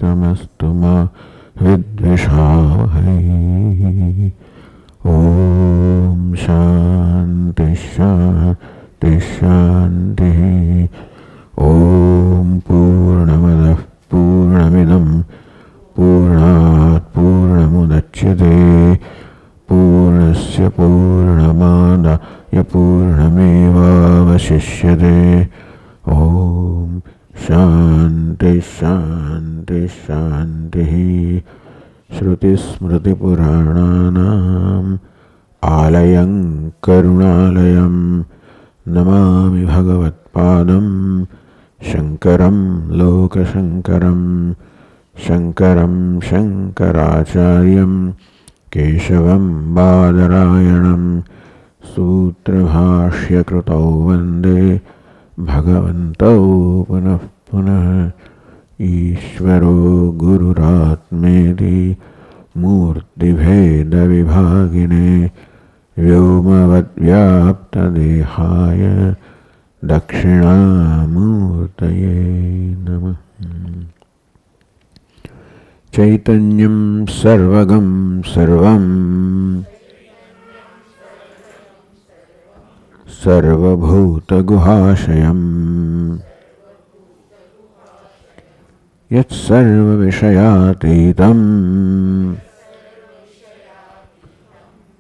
तमस्तु मा विद्विषावहै। ओम शांति शांति शांति। ओम पूर्णमदः पूर्णमिदं पूर्णात् पूर्णमुदच्यते पूर्णस्य पूर्णमादाय पूर्णमेवावशिष्यते। ओम शांति शांति शांति। श्रुतिस्मृतिपुराणानाम् आलयं करुणालयं नमामि भगवत्पादं शङ्करं लोकशङ्करं। शङ्करं शङ्कराचार्यं केशवं बादरायणं सूत्रभाष्यकृतौ वन्दे भगवन्तौ पुनः पुनः। ईश्वरो गुरुरात्मेति मूर्तिभेदविभागिने व्योमवद्व्याप्तदेहाय दक्षिणामूर्तये नमः। चैतन्यं सर्वगं सर्वं सर्वभूतगुहाशयम् यत्सर्वविषयातीतं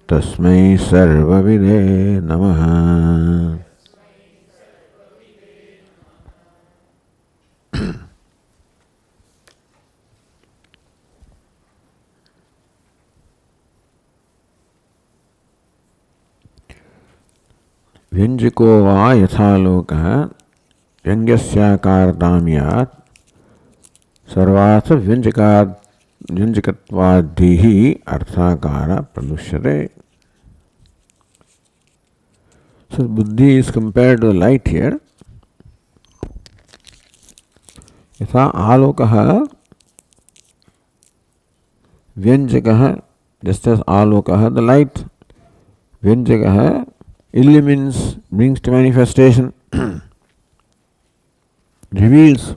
तस्मै सर्वविदे नमः। व्यञ्जको वा यथालोकः व्यङ्ग्यस्याकारतां यात् सर्वार्थ व्यञ्जकत्वाद्धिः अर्थाकार प्रदुष्यते। So buddhi is compared to the light here. यथा आलोकः व्यञ्जकः, just as आलोकः the light, व्यञ्जकः illumines, brings to manifestation, reveals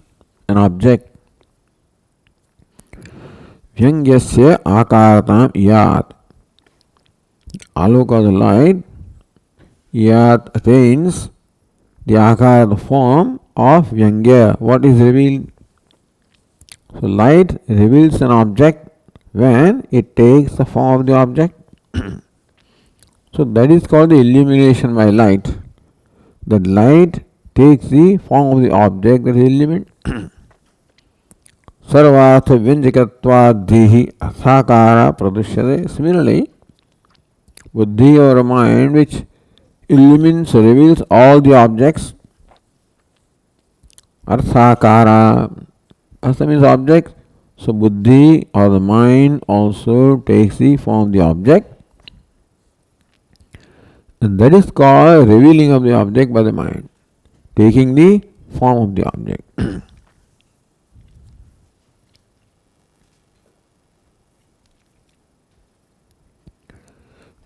an object. Vyangyasya akaratam yat. Aloka of the light, yat attains the akara, the form of Vyangya, what is revealed. So light reveals an object when it takes the form of the object. So that is called the illumination by light. That light takes the form of the object that is illumined. Sarvartha Vyanjakatvadhihi Athakara Pradushyate. Similarly, buddhi or mind which illumines or reveals all the objects. Arthakara. Artha means object. So buddhi or the mind also takes the form of the object. And that is called revealing of the object by the mind, taking the form of the object.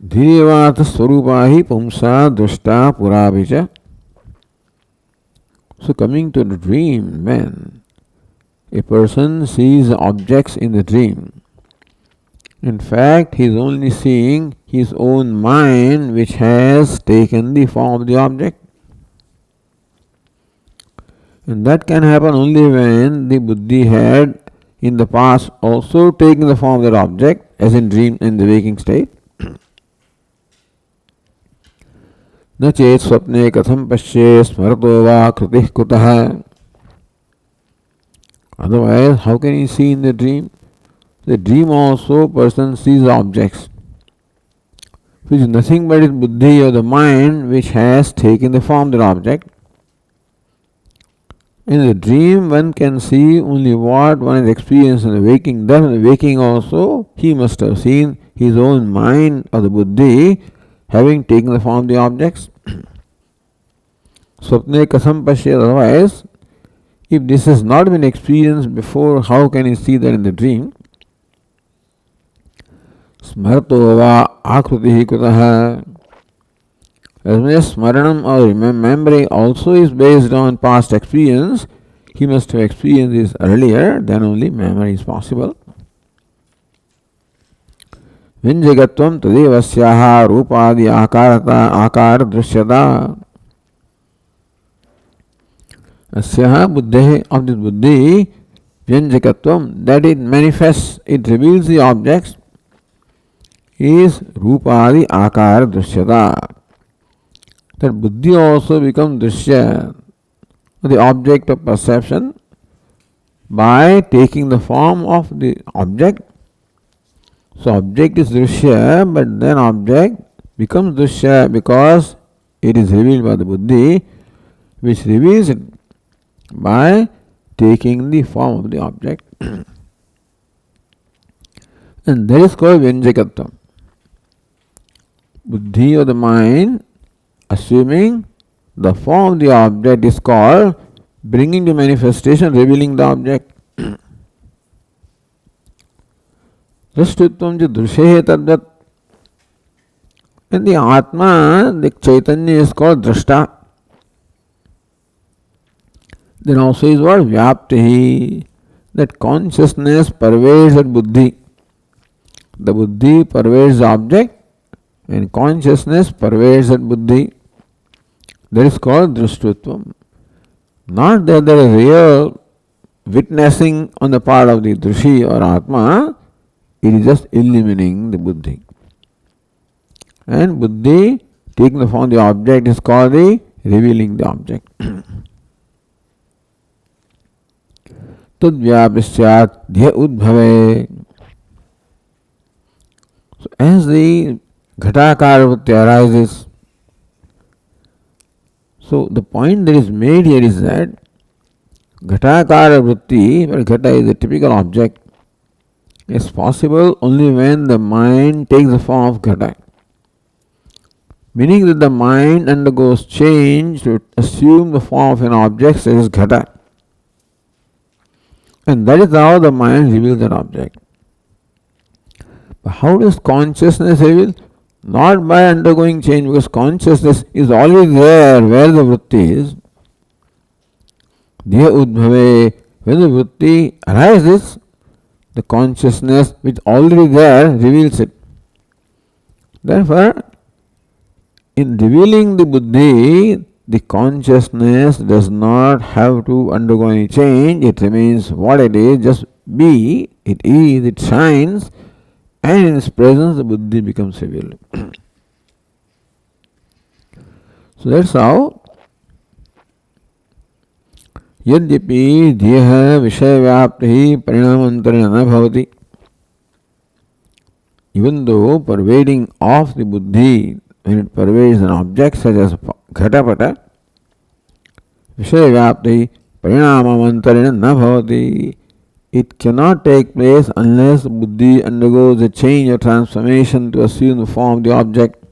Dhirevata swarupahi pumsa dushta puravicha. So coming to the dream, when a person sees objects in the dream, in fact he is only seeing his own mind which has taken the form of the object. And that can happen only when the buddhi had in the past also taken the form of that object, as in dream, in the waking state. न चेत स्वप्ने कथम पश्ये स्मरतो वा कृतिः कुतः. Otherwise, how can he see in the dream? The dream also person sees objects, which is nothing but his buddhi or the mind which has taken the form of that object. In the dream one can see only what one has experienced in the waking. Thus in the waking also he must have seen his own mind or the buddhi having taken the form of the objects. Swapne kasam pashyat. Otherwise, if this has not been experienced before, how can he see that in the dream? Smarto va akrutihi kutah. As much as smaranam or remembering also is based on past experience, he must have experienced this earlier, then only memory is possible. Vinjagatvam tadevasyaha rupadi akara drishyata. Asyaha buddhe, of this buddhi, vyanjakatvam, that it manifests, it reveals the objects, is rupadi akara drishyata. That buddhi also becomes drishya, the object of perception, by taking the form of the object. So object is drishya, but then object becomes drishya because it is revealed by the buddhi, which reveals it by taking the form of the object. And that is called Vyanjakatvam. Buddhi of the mind assuming the form of the object is called bringing to manifestation, revealing the object. Drishtutvam drushe tadvat. And the Atma, the Chaitanya, is called Drashta. Then also is what? Vyapti. That consciousness pervades that buddhi. The buddhi pervades the object and consciousness pervades that buddhi. That is called Drishtutvam. Not that there is real witnessing on the part of the Drishi or Atma, it is just illumining the buddhi. And buddhi, taking the form of the object, is called the revealing the object. Tadvyapisyat dhya udbhave. So as the ghatakara vritti arises, so the point that is made here is that ghatakara vritti, where ghata is a typical object, is possible only when the mind takes the form of ghata. Meaning that the mind undergoes change to assume the form of an object such as ghata. And that is how the mind reveals that object. But how does consciousness reveal? Not by undergoing change, because consciousness is always there where the vritti is. Dhya udbhave, when the vritti arises, the consciousness which already there reveals it. Therefore, in revealing the buddhi, the consciousness does not have to undergo any change. It remains what it is, just be, it is, it shines, and in its presence the buddhi becomes revealed. So that's how यद्यपि देह विषय व्याप्ति परिणामांतरेण न भवति. Even though pervading of the buddhi, when it pervades an object such as ghatapata, विषय व्याप्ति परिणामांतरेण न भवति, it cannot take place unless buddhi undergoes a change or transformation to assume the form of the object.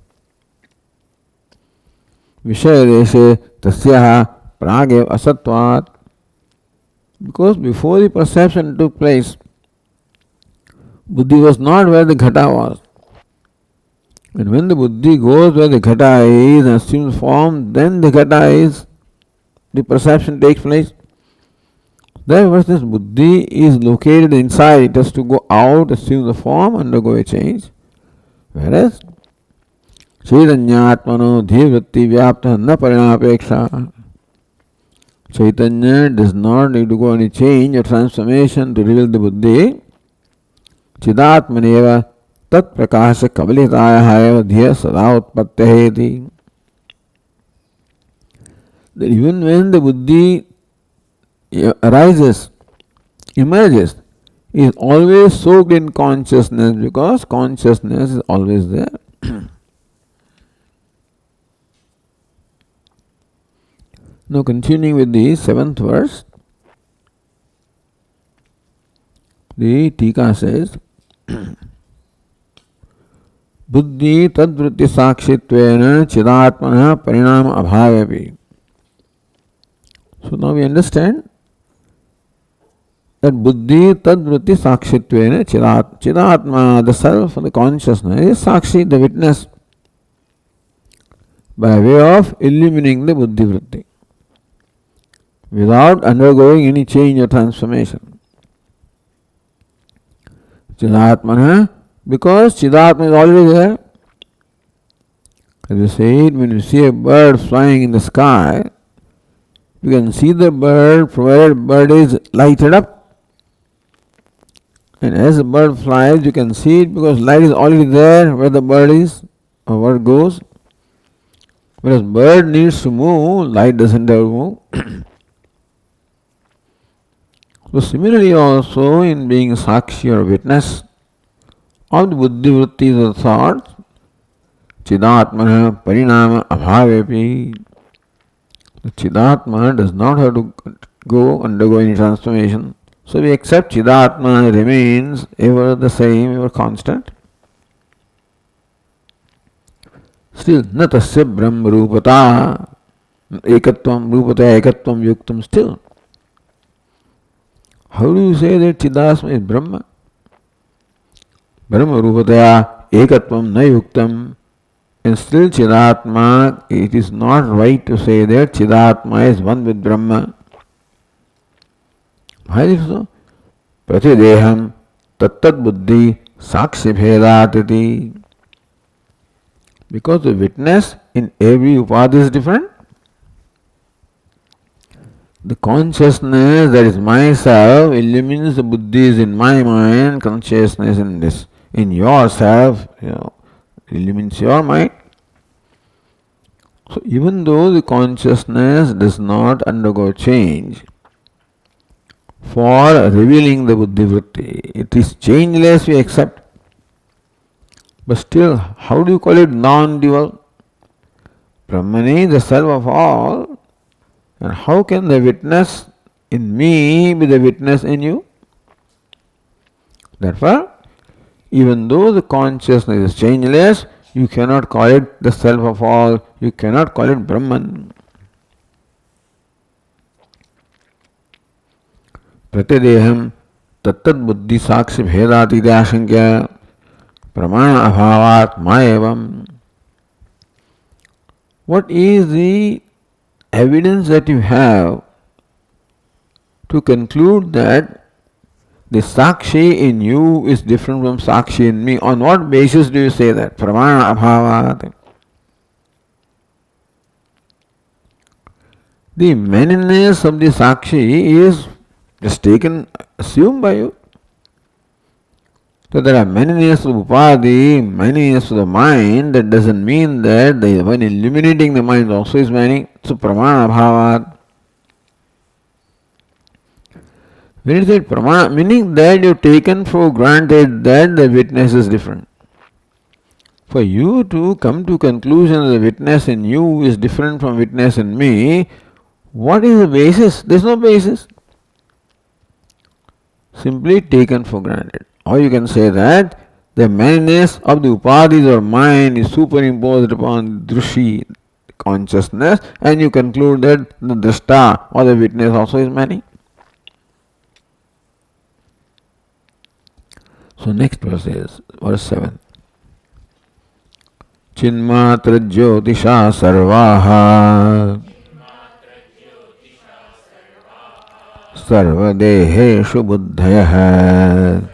विषय देशे तस्याः प्रागेव असत्वात्. Because before the perception took place, buddhi was not where the ghata was. And when the buddhi goes where the ghata is and assumes form, then the ghata is, the perception takes place. Therefore, this buddhi is located inside, it has to go out, assume the form, undergo a change. Whereas, Chaitanyatmano dhivritti vyapta na parinapeksha. Chaitanya does not need to go any change or transformation to reveal the buddhi. Chidatmaneva tat prakasha kabalitayaha eva dhya sada utpattaheti. That even when the buddhi arises, emerges, is always soaked in consciousness because consciousness is always there. Now continuing with the 7th verse, the Tika says, Buddhi tadvritti sakshitvena chidatmana parinama abhavepi. So now we understand that buddhi tadvritti sakshitvena chidatma, the self, the consciousness, is sakshi, the witness, by way of illumining the buddhi vritti. without undergoing any change or transformation. Chidatmana, because Chidatma is already there. As you said, when you see a bird flying in the sky, you can see the bird provided the bird is lighted up. And as the bird flies, you can see it because light is already there where the bird is or where it goes. Whereas bird needs to move, light doesn't ever move. So similarly also in being sakshi or witness of the buddhi vrittis or thoughts, Chidatmana parinama abhavepi. The Chidatma does not have to undergo any transformation. So we accept Chidatma remains ever the same, ever constant. Still, na tasya brahma rupata, ekatvam rupata ekatvam yuktam still. How do you say that Chidatma is Brahma? Brahma rupataya ekatvam na yuktam. And still Chidatma, it is not right to say that Chidatma is one with Brahma. Why is it so? Pratideham tattat buddhi sakshi bhedatati. Because the witness in every upadhi is different. The consciousness that is myself illumines the buddhis in my mind, consciousness in this, in yourself, illumines your mind. So even though the consciousness does not undergo change for revealing the buddhi vritti, it is changeless, we accept. But still, how do you call it non-dual? Brahmani, the self of all. And how can the witness in me be the witness in you? Therefore, even though the consciousness is changeless, you cannot call it the self of all. You cannot call it Brahman. Pratideham tattat buddhi sakshi bhedati ashankya pramana abhavat maevam. What is the evidence that you have to conclude that the Sakshi in you is different from Sakshi in me? On what basis do you say that? Pramana abhavat. The manyness of the Sakshi is just assumed by you. So there are manyness of upadhi, manyness of the mind. That doesn't mean that the one illuminating the mind also is many. So pramana bhavat. When it said pramana, meaning that you have taken for granted that the witness is different. For you to come to conclusion that the witness in you is different from witness in me, what is the basis? There is no basis. Simply taken for granted. Or you can say that the manyness of the upadhis or mind is superimposed upon drushi, consciousness, and you conclude that the drashta or the witness also is many. So next verse is verse 7. Chinmatra jyotisha sarvaha sarvadeheषु buddhayah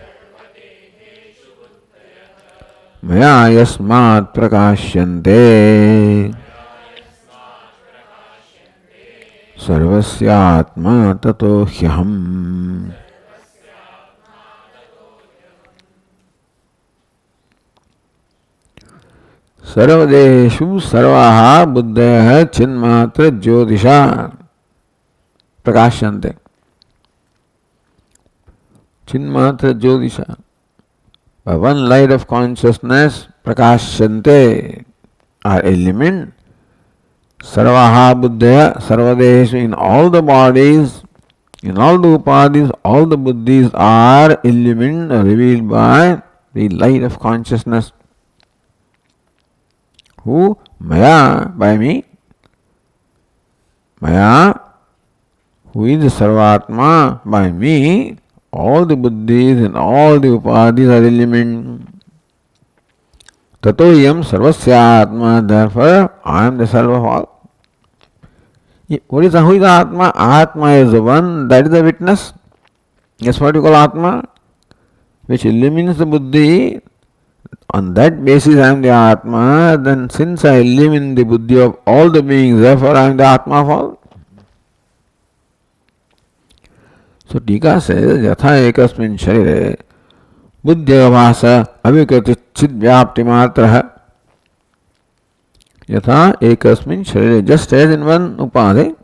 maya yasmat prakashyante sarvasyatma tato hyaham. Sarvadeheषु sarvaha buddhayah chinmatra jyotisha prakashyante. Chinmatra jyotisha. By one light of consciousness, prakashyante, are illumined. Sarvaha buddhaya, sarvadehesu, in all the bodies, in all the upadhis, all the buddhis are illumined, revealed by the light of consciousness. Who? Maya, by me. Maya, who is the Sarvatma, by me. All the buddhis and all the upadhis are illumined. Tato yam sarvasya atma, therefore I am the self of all. Who is the Atma? Atma is the one, that is the witness. That's what you call Atma, which illumines the buddhi. On that basis I am the Atma. Then since I live in the buddhi of all the beings, therefore I am the Atma of all. So Tika says, Yatha ekasmin sharire buddhyavasa avikriti chidvyapti matraha. Yatha ekasmin sharire, just as in one upadhi,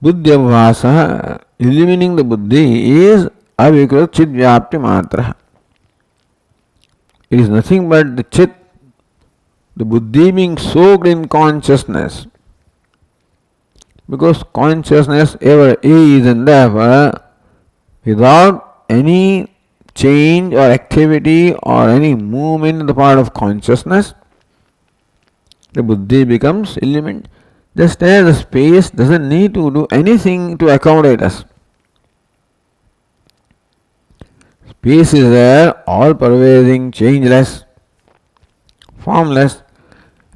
buddhyavasa, illumining the buddhi, is avikriti chidvyapti matraha. It is nothing but the chit, the buddhi being soaked in consciousness. Because consciousness ever is, and therefore without any change or activity or any movement in the part of consciousness, the buddhi becomes illumined. Just as the space doesn't need to do anything to accommodate us. Space is there, all pervading, changeless, formless.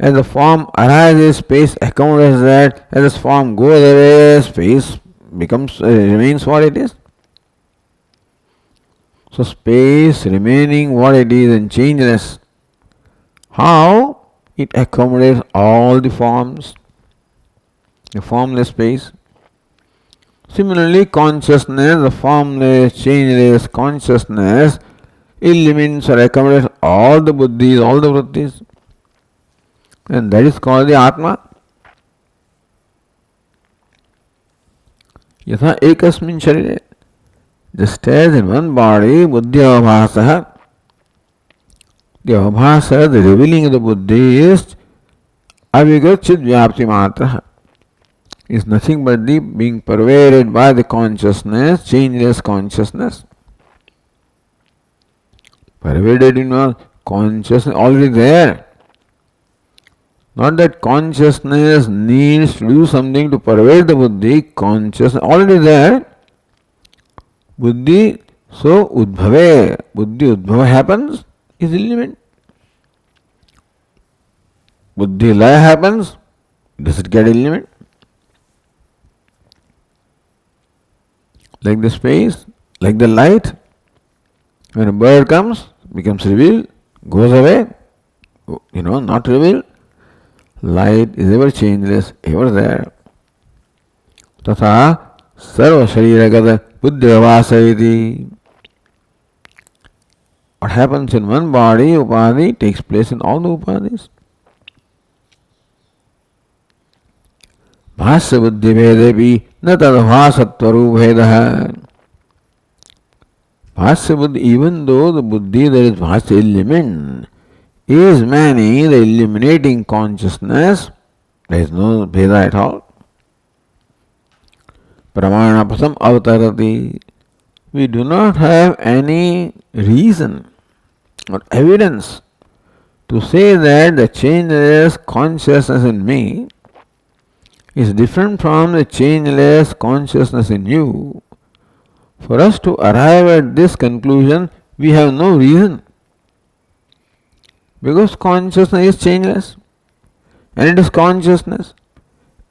As the form arises, space accommodates that. As the form goes away, space remains what it is. So space remaining what it is and changeless. How? It accommodates all the forms, the formless space. Similarly, consciousness, the formless, changeless consciousness, illumines or accommodates all the buddhis, all the vrittis. And that is called the Atma. Yatha ekasmin sharire, just as in one body, buddhi avabhasa, the avabhasa, the revealing of the buddhi is avigat chidvyapti matraha. Is nothing but the being pervaded by the consciousness, changeless consciousness. Pervaded in all consciousness, already there. Not that consciousness needs to do something to pervade the buddhi, consciousness already there. Buddhi, so udbhave, buddhi udbhava happens, is illumined. Buddhi laya happens, does it get illumined? Like the space, like the light, when a bird comes, becomes revealed, goes away, not revealed. Light is ever changeless, ever there. Tatha sarva shariragata buddhyavasa iti. What happens in one body, upadhi, takes place in all the upadhis. Bhasya buddhi bhedepi na tadbhasatvaru bhedaha. Bhasya buddhi, even though the buddhi that is bhasya illumined is many, the illuminating consciousness, there is no bheda at all. Pramana pasam avatarati. We do not have any reason or evidence to say that the changeless consciousness in me is different from the changeless consciousness in you. For us to arrive at this conclusion, we have no reason. Because consciousness is changeless, and it is consciousness,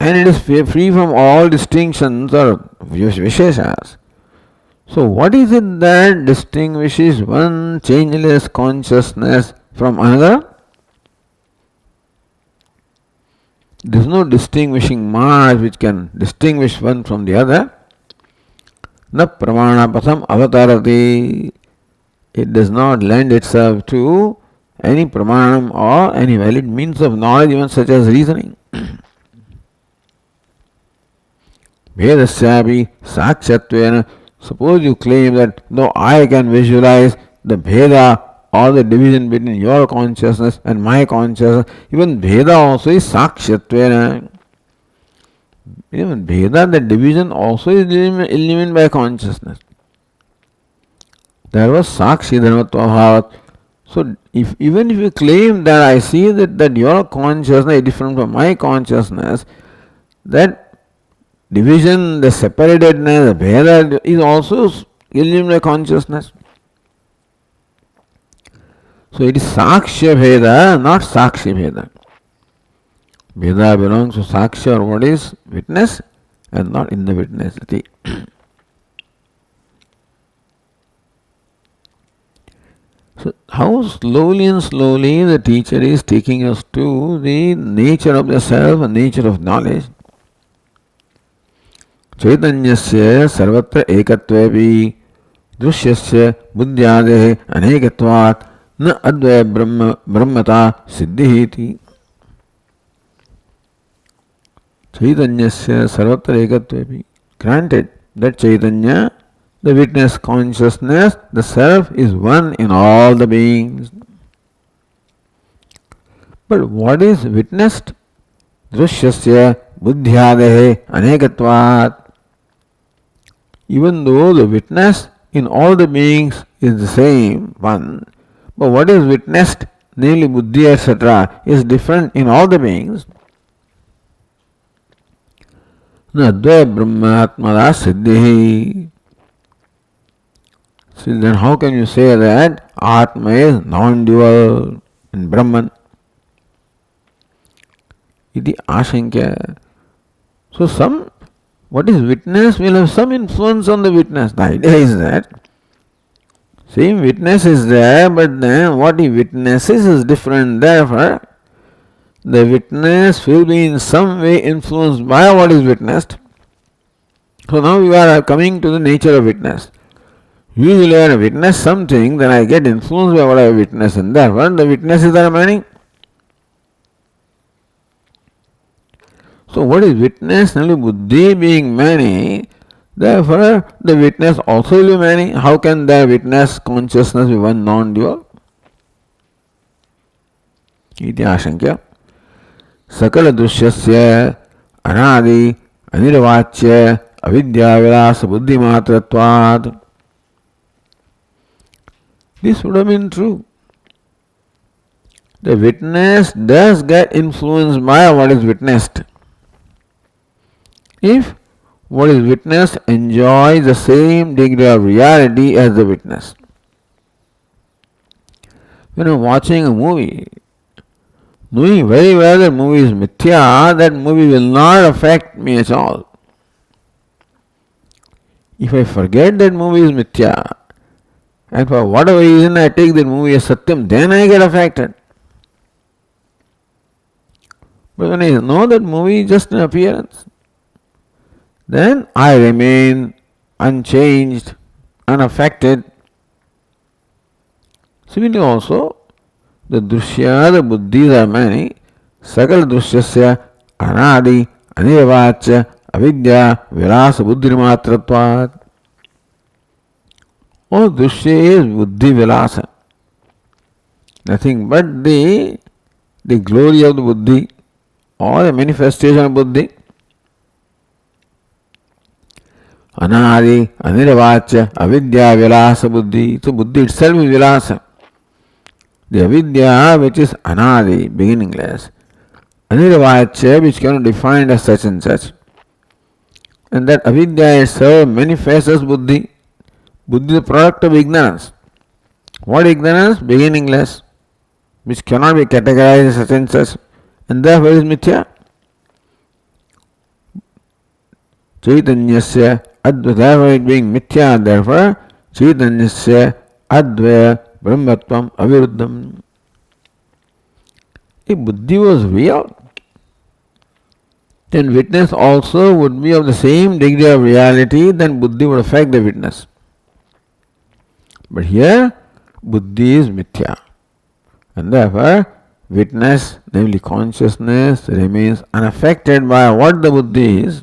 and it is free from all distinctions or visheshas. So, what is it that distinguishes one changeless consciousness from another? There is no distinguishing mark which can distinguish one from the other. Na pramana patham avatarati. It does not lend itself to any pramanam or any valid means of knowledge, even such as reasoning. Bhedasyapi sakshatvena. Suppose you claim that though I can visualize the bheda or the division between your consciousness and my consciousness, even bheda also is sakshatvena. Even bheda, the division also is illumined by consciousness. There was sakshi dharmatva bhavat. So, even if you claim that I see that your consciousness is different from my consciousness, that division, the separatedness, the bheda is also illumined by consciousness. So, it is sakshya bheda, not sakshi bheda. Veda belongs to Sakshi, or what is witness, and not in the witnessity. So, how slowly and slowly the teacher is taking us to the nature of the self and nature of knowledge. Chaitanyasya sarvatra ekatvevi दृश्यस्य बुद्ध्यादेः अनेकत्वात् न अद्वय ब्रह्मता सिद्धिः इति. Chaitanyasya sarvatra ekatvevi. Granted that Chaitanya, the witness consciousness, the self is one in all the beings. But what is witnessed? Drishyasya buddhyadehe anekatvat. Even though the witness in all the beings is the same one, but what is witnessed, namely buddhi, etc., is different in all the beings. Advaya Brahmatmada Siddhi. So then how can you say that Atma is non-dual in Brahman? Iti ashankya. So what is witness will have some influence on the witness. The idea is that same witness is there, but then what he witnesses is different. Therefore, the witness will be in some way influenced by what is witnessed. So now we are coming to the nature of witness. Usually when I witness something, then I get influenced by what I witness, and therefore the witnesses are many. So what is witness? Only buddhi being many, therefore the witness also will be many. How can the witness consciousness be one non-dual? Iti ashankya. Sakala drishyasya anadi anirvachya avidya vilasa buddhi matratvad. This would have been true. The witness does get influenced by what is witnessed. If what is witnessed enjoys the same degree of reality as the witness. When I'm watching a movie, knowing very well that movie is mithya, that movie will not affect me at all. If I forget that movie is mithya, and for whatever reason I take that movie as satyam, then I get affected. But when I know that movie is just an appearance, then I remain unchanged, unaffected. Similarly also, the drushya, the buddhis are many. Sakala drusyasya anadi anirvachya avidya vilasa buddhimatratvat. All drushya is buddhi vilasa. Nothing but the glory of the buddhi or the manifestation of buddhi. Anadi, anirvachya, avidya, vilasa buddhi. So buddhi itself is vilasa. The avidya which is anadi, beginningless. Anirvachya which cannot be defined as such and such. And that avidya itself manifests as buddhi. Buddhi is the product of ignorance. What ignorance? Beginningless, which cannot be categorized as such and such. And therefore is mithya. Chaitanyasya advaya, therefore it being mithya, therefore Chaitanyasya advaya brahmatvam aviruddham. If buddhi was real, then witness also would be of the same degree of reality, then buddhi would affect the witness. But here, buddhi is mithya. And therefore, witness, namely consciousness, remains unaffected by what the buddhi is.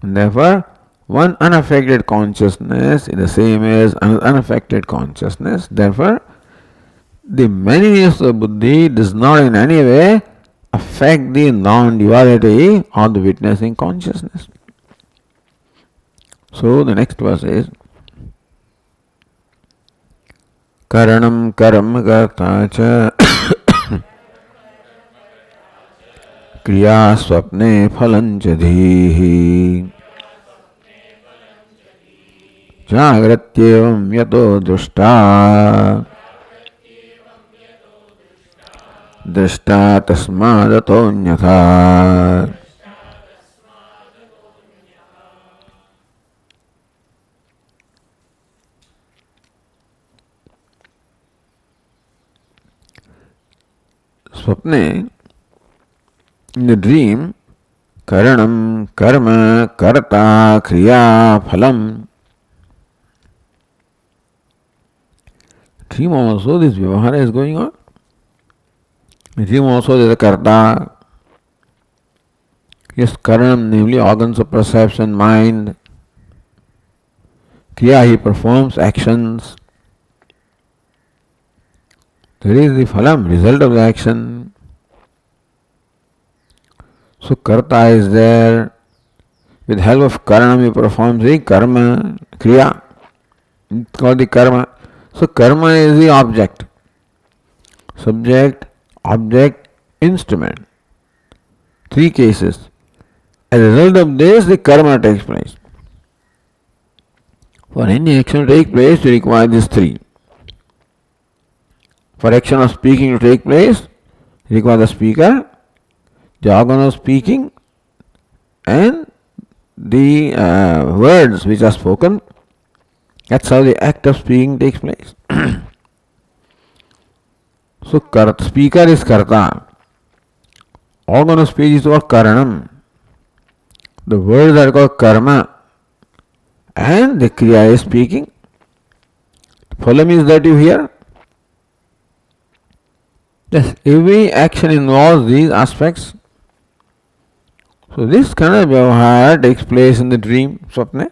And therefore, one unaffected consciousness is the same as an unaffected consciousness. Therefore, the manyness of buddhi does not in any way affect the non-duality of the witnessing consciousness. So the next verse is Karanam karam karta cha kriya swapne phalancha dhihi jagratyevam yato drushta दृष्टा तस्मादतोऽन्यथा. Swapne, in the dream, karanam, karma, karta, kriya, phalam. Dream also this vyavahara is going on. In dream also there is a karta. Yes, karanam, namely organs of perception, mind. Kriya, he performs actions. There is the phalam, result of the action. So karta is there. With help of karanam, he performs the karma, kriya. It's called the karma. So karma is the object. Subject, object, instrument. Three cases. As a result of this, the karma takes place. For any action to take place, you require these three. For action of speaking to take place, you require the speaker, the organ of speaking, and the words which are spoken. That's how the act of speaking takes place. So, speaker is karta. Organ of speech is called karanam. The words are called karma. And the kriya is speaking. Phalam is that you hear. Yes, every action involves these aspects. So this kind of vyavahara takes place in the dream, swapne.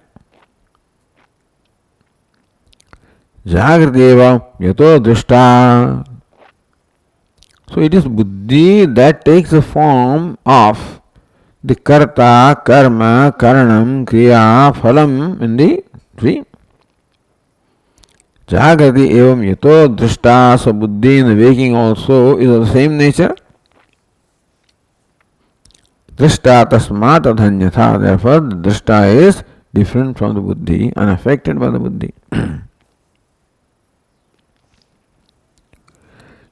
Jagrateva yato drishta. So it is buddhi that takes the form of the karta, karma, karanam, kriya, phalam in the dream. Jagrati evam yato drishta. So buddhi in the waking also is of the same nature. Drishta tasmat adhanyatha. Therefore, the drishta is different from the buddhi, unaffected by the buddhi.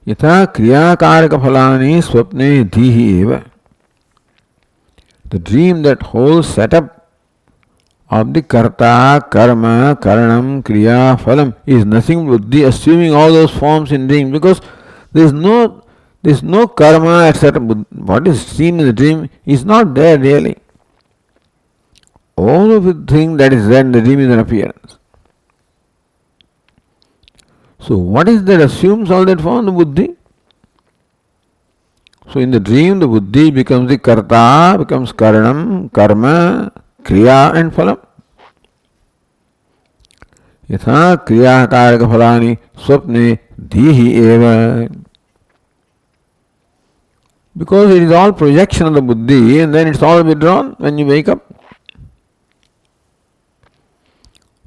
यथा क्रियाकारक फलानि स्वप्ने धीहि एव. The dream, that whole setup of the karta, karma, karanam, kriya, phalam is nothing but buddhi assuming all those forms in dream, because there is no karma, etc. What is seen in the dream is not there really. All of the thing that is there in the dream is an appearance. So what is that assumes all that form? The buddhi. So in the dream, the buddhi becomes the karta, becomes karanam, karma, kriya and phalam. Yatha kriya karaka phalani swapne dhihi eva. Because it is all projection of the buddhi and then it's all withdrawn when you wake up.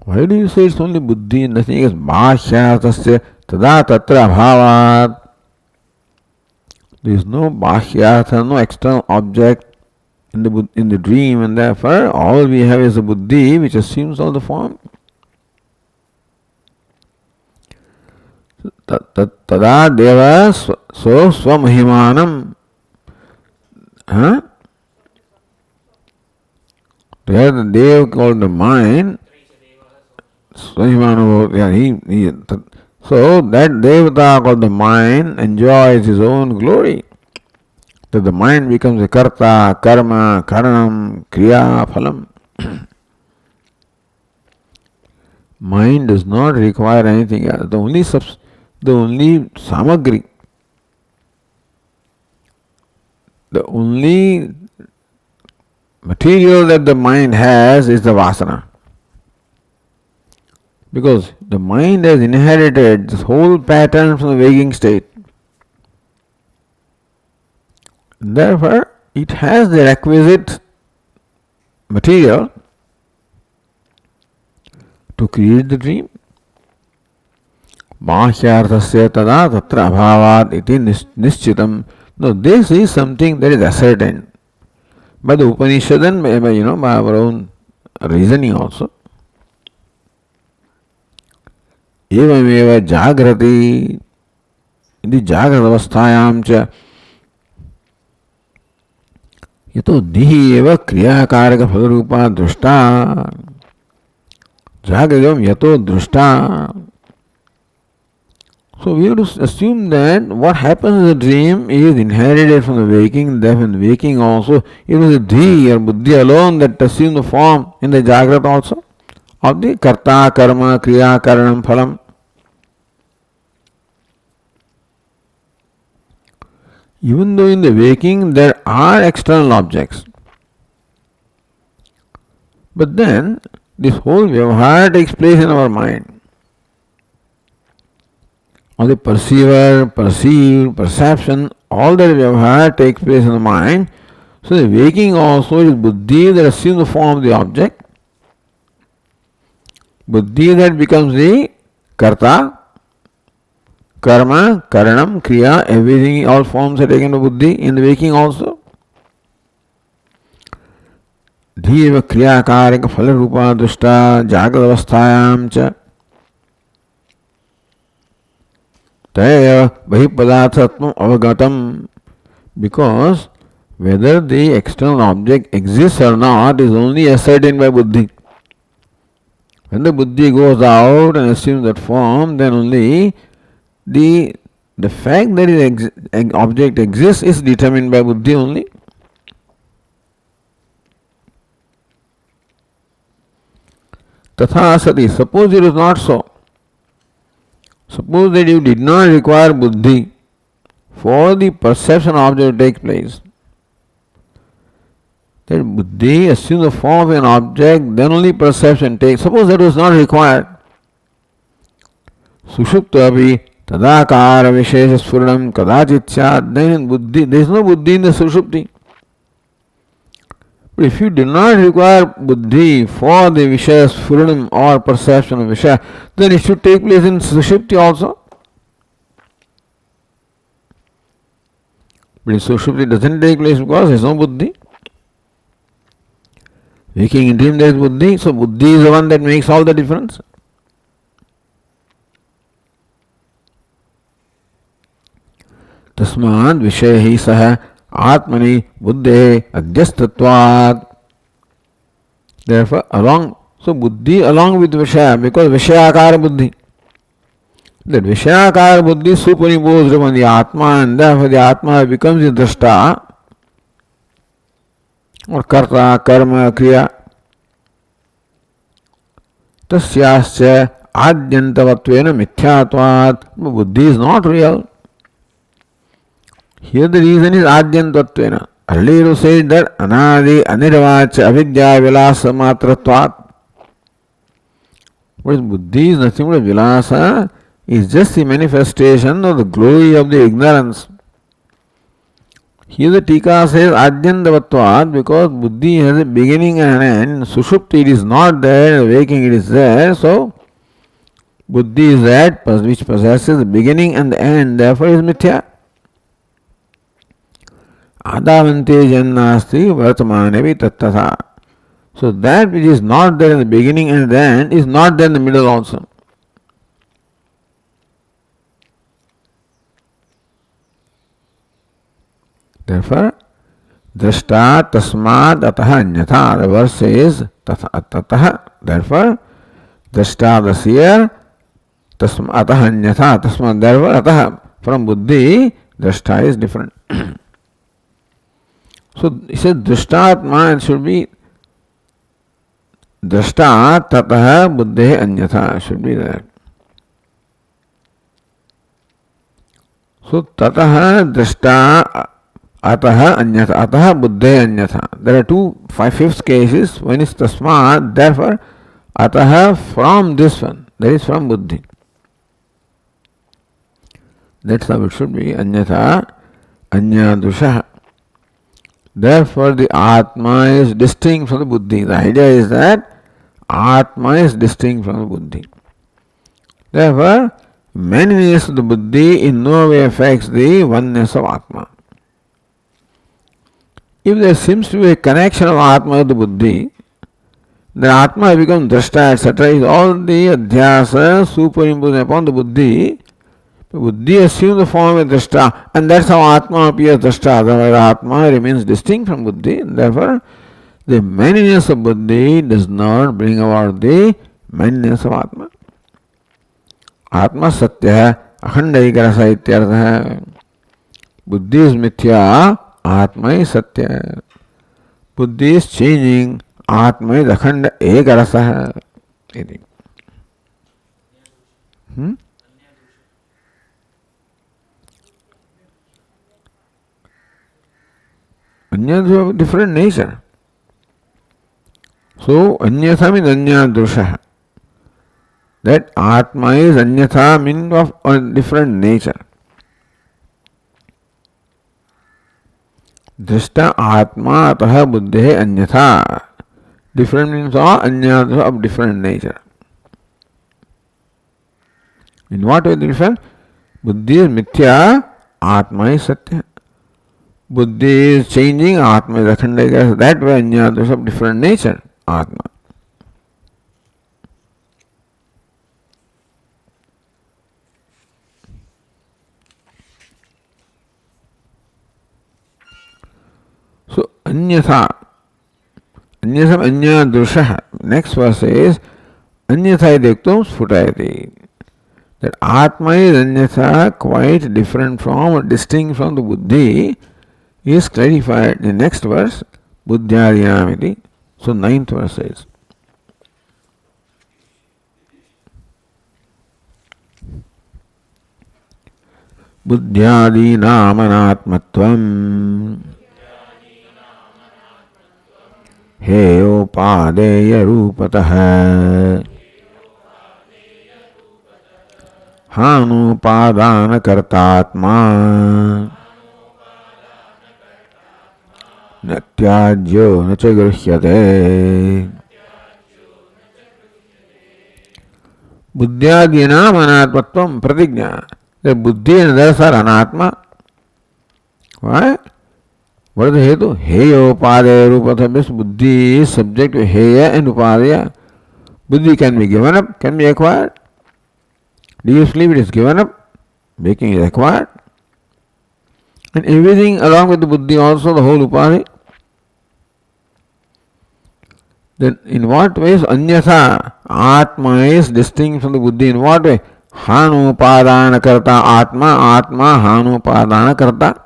Why do you say it's only buddhi and nothing else? Bhashyarthasya tada tatra bhavat. There is no bhashyartha, no external object in the dream, and therefore all we have is the buddhi which assumes all the form. Tada deva so swamahimanam. There the Dev called the mind. So that Devata called the mind enjoys his own glory. That the mind becomes a karta, karma, karanam, kriya, phalam. Mind does not require anything else. The only samagri, the only material that the mind has is the vasana. Because the mind has inherited this whole pattern from the waking state. Therefore, it has the requisite material to create the dream. Bhashyarthasya tada tatra abhavat iti nishchitam. No, this is something that is ascertained by the Upanishad and by our own reasoning also. Evameva jagrati. in the Jagrata Avasthayam cha yato dihi eva kriyakaraka phalarupa drushta Jagratam yato drushta. So we have to assume that what happens in the dream is inherited from the waking, therefore in the waking also it was the dhi or buddhi alone that assumed the form in the Jagrata also of the karta, karma, kriya, karanam, phalam. Even though in the waking there are external objects, but then this whole vyavahara takes place in our mind. Or the perceiver, perceived, perception, all that vyavahara takes place in the mind. So the waking also is buddhi that assumes the form of the object. Buddhi that becomes the karta, karma, karanam, kriya, everything, all forms are taken by buddhi in the waking also. Dhiva kriya karika phala rupa dushta jagrata avasthayam cha taya vahi padathatvam avagatam. Because whether the external object exists or not is only ascertained by buddhi. When the buddhi goes out and assumes that form, then only the fact that the object exists is determined by buddhi only. Tatha sati, suppose it is not so. Suppose that you did not require buddhi for the perception object to take place. That buddhi assumes the form of an object, then only perception takes. Suppose that was not required. Sushupta abhi tadakara vishesha sfuranam kadachit syat. Then in buddhi, there is no buddhi in the sushupti. But if you do not require buddhi for the vishaya sfuranam or perception of vishaya, then it should take place in sushupti also. But in sushupti doesn't take place because there is no buddhi. Waking in dream there is buddhi, so buddhi is the one that makes all the difference. Tasmad vishayahi saha atmani buddhe adhyastatvat. Therefore, so buddhi along with vishaya, because vishayakara buddhi. That vishayakara buddhi superimposed upon the atma, and therefore the atma becomes the drashta or karta, karma, kriya. Tasyascha adyantavattvena mithyatvat. Buddhi is not real. Here the reason is adyantavattvena. Earlier you said that anadi anirvacha avidya vilasa matratvat. But buddhi is nothing but vilasa, is just the manifestation of the glory of the ignorance. Here the Tika says adyantavatvat because buddhi has a beginning and an end. Sushupti it is not there, waking it is there. So buddhi is that which possesses the beginning and the end, therefore is mithya. Adavante jannasti vartamanevi tattatha. So that which is not there in the beginning and the end is not there in the middle also. Therefore, drashta tasmad ataha anyatha. The verse says tataha. Therefore, drashta the seer tasmad ataha anyatha. Tasmad therefore ataha. From buddhi, drashta is different. So he said drashtatma, it should be drashta tataha buddhe anyatha, should be there. So tataha drashta ataha anyatha, ataha buddhe anyatha. There are two fifth cases. One is tasmat, therefore ataha from this one, that is from buddhi. That's how it should be. Anyatha anyadusha. Therefore, the Atma is distinct from the Buddhi. The idea is that Atma is distinct from the Buddhi. Therefore, manyness of the Buddhi in no way affects the oneness of Atma. If there seems to be a connection of Atma with the Buddhi, then Atma becomes drashta, etc. is all the adhyasa superimposed upon the Buddhi, Buddhi assumes the form of drashta, and that's how Atma appears drashta. Otherwise, Atma remains distinct from Buddhi, and therefore the manyness of Buddhi does not bring about the manyness of Atma. Atma satya है, अखंड एक रसा इत्यर्थ है. Buddhi is mithya, Atma is satya है. Buddhi is changing, Atma is अखंड एक रसा है. Anyadusha of different nature. So, anyatha means anyadusha. That Atma is anyatha means of a different nature. Drishta Atma ataha buddhe anyatha. Different means of anyadusha of different nature. In what way different? Buddhi is mithya, Atma is satya. Buddhi is changing, Atma is akhanda. That way anyadusha of different nature, Atma. So, anyatha. Anyatha anyadusha. Next verse says, anyatha dektum sphutayati. That Atma is anyatha, quite different from or distinct from the Buddhi, is clarified in the next verse, buddhyadinamiti. So, 9th verse says, buddhyadinamanatmatvam heyopadeya rupatah hanupadanakartatma natyajyo nacha gruhyate. Buddhyadinam anatmatvam pratigna. The buddhi and others are anatma. Why? What is the hetu? Heya upadaya rupatha means buddhi is subject to heya and upadaya. Buddhi can be given up, can be acquired. Do you sleep? It is given up. Waking is acquired. And everything along with the buddhi also, the whole upadhi. Then in what ways anyatha Atma is distinct from the buddhi? In what way? Hanupadana karta Atma, Atma Hanupadana karta.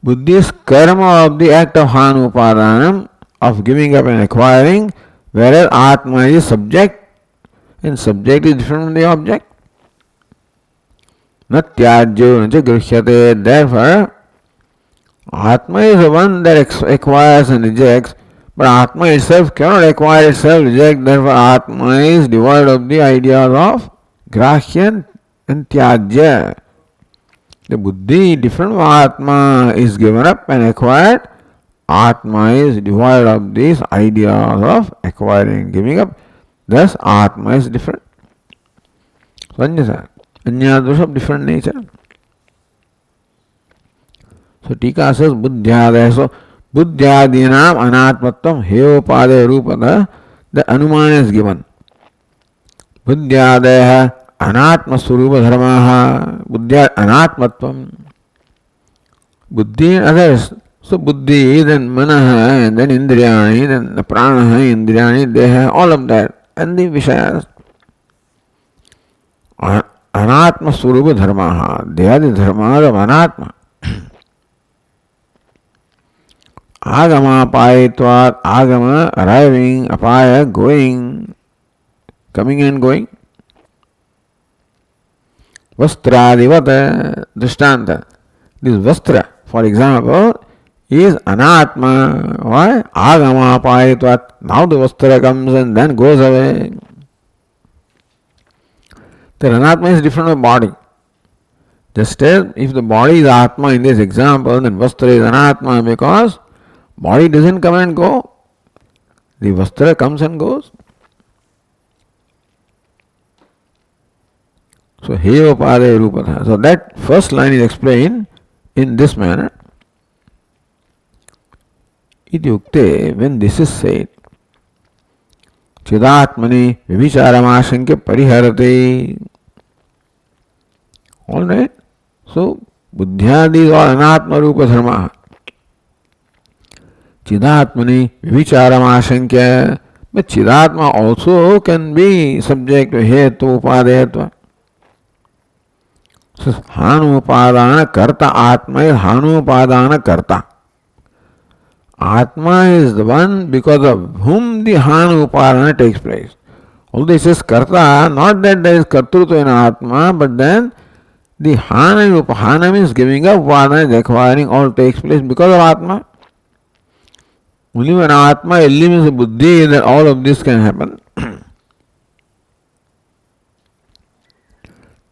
Buddhi is karma of the act of Hanupadanam, of giving up and acquiring, whereas Atma is subject, and subject is different from the object. Natyajyo nacha grushyate. Therefore, Atma is the one that acquires and rejects, but Atma itself cannot acquire itself, reject. Therefore, Atma is devoid of the ideas of grahya and tyajya. The buddhi, different from Atma, is given up and acquired. Atma is devoid of these ideas of acquiring and giving up. Thus, Atma is different. So, anyadusha of different nature. So, Tika says, buddhyadaya. So, buddhyadinam anatmatvam heyopadaya rupata. The anuman is given. Buddhyadaya anatma surupa dharmaha. Buddhya anatmatvam. Buddhi and others. So, buddhi, then manaha, then indriyani, then pranaha, indriyani, deha, all of that. And the vishayas. Anatma surupa dharmaha. They are the dharmas of anatma. Agama apayatvat. Agama arriving, apaya going, coming and going. Vastradivata drishtanta. This vastra, for example, is anatma. Why? Agama apayatvat. Now the vastra comes and then goes away. The anatma is different from body. Just as if the body is atma in this example, then vastra is anatma because body doesn't come and go. The vastra comes and goes. So, heyopadaya rupatha. So, that first line is explained in this manner. Ityukte, when this is said, Chidatmani vibhicharamashankya pariharate. Alright? So, buddhyadi or anatma rupa dharma. Chidatmani vicharam ashankya. But Chidatma also can be subject to hetu upadayatva. So, hanupadana karta atma is hanupadana karta. Atma is the one because of whom the hanupadana takes place. Although it says karta, not that there is kartrutva in atma, but then the hana means giving up, upadana is acquiring, all takes place because of atma. Only when atma eliminates buddhi, that all of this can happen.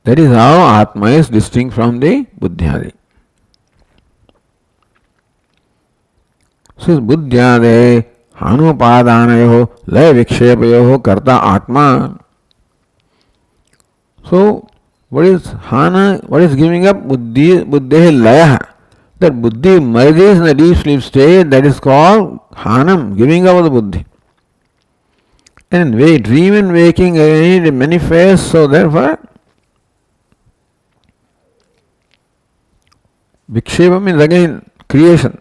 That is how atma is distinct from the buddhyadi. So buddhyade hanupadanayo laya vikshepayo karta atma. So what is hana? What is giving up? Buddhi laya. That buddhi merges in the deep sleep state, that is called hanam, giving up of the buddhi. And dream and waking it manifests, so therefore vikshepa means again creation.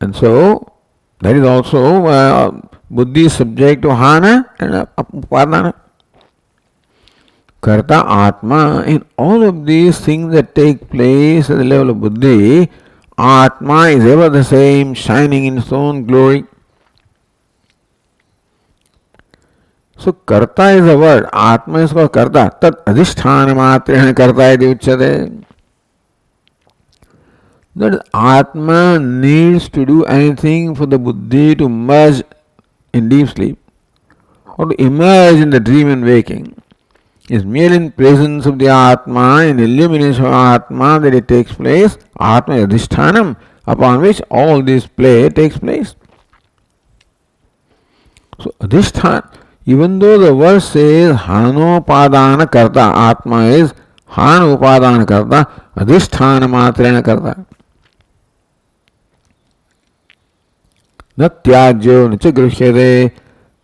And so that is also buddhi is subject to hana and upadana. Karta atma, in all of these things that take place at the level of buddhi, atma is ever the same, shining in its own glory. So karta is a word, atma is called karta, tat adhisthana matrena karta iti uchyate. That atma needs to do anything for the buddhi to merge in deep sleep or to emerge in the dream and waking. Is merely in presence of the atma, in illumination of atma that it takes place. Atma is adhishthanam upon which all this play takes place. So adhishthan, even though the verse says hanopadana karta, atma is hanupadana karta, adhisthana matrena karta. न त्याज्यो न च गृह्यते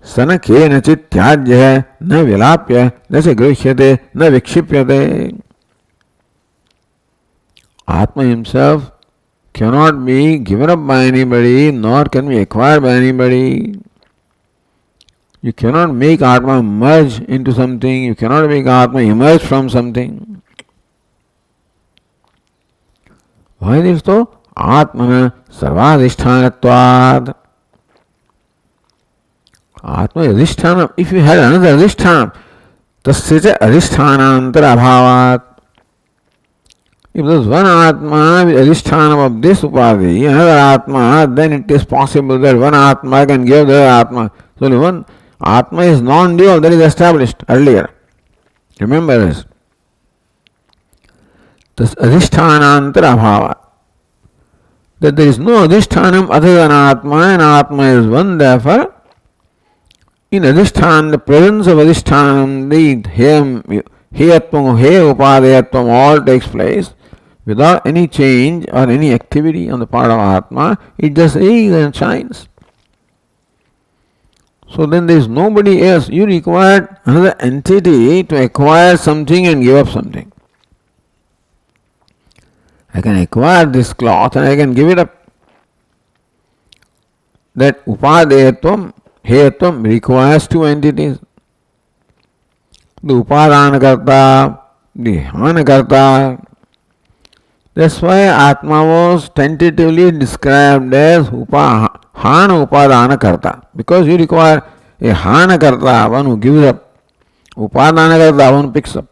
सन केनचित् त्याज्यः न विलाप्य न च गृह्यते न विक्षिप्यते. Atma himself cannot be given up by anybody, nor can be acquired by anybody. You cannot make Atma merge into something, you cannot make Atma emerge from something. Why is so? Atmana sarvadhisthanattvad. Atma is adhisthana. If you had another adhisthana, tasya adhisthanaantara abhavat. If there is one Atma with adhisthana of this upadhi, another Atma, then it is possible that one Atma can give the other Atma. So only one Atma is non-dual, that is established earlier. Remember this. Tas adhisthanaantara abhavat. That there is no adhishthanam other than Atma, and Atma is one, therefore in adhishthan, the presence of adhishthanam, the heyatvam, hey upadayatvam, all takes place without any change or any activity on the part of Atma. It just is and shines. So then there is nobody else. You require another entity to acquire something and give up something. I can acquire this cloth and I can give it up. That upadayatvam, heyatvam requires two entities. The upadanakarta, the hanakarta. That's why Atma was tentatively described as hana upadanakarta. Because you require a hanakarta, one who gives up. Upadanakarta, one who picks up.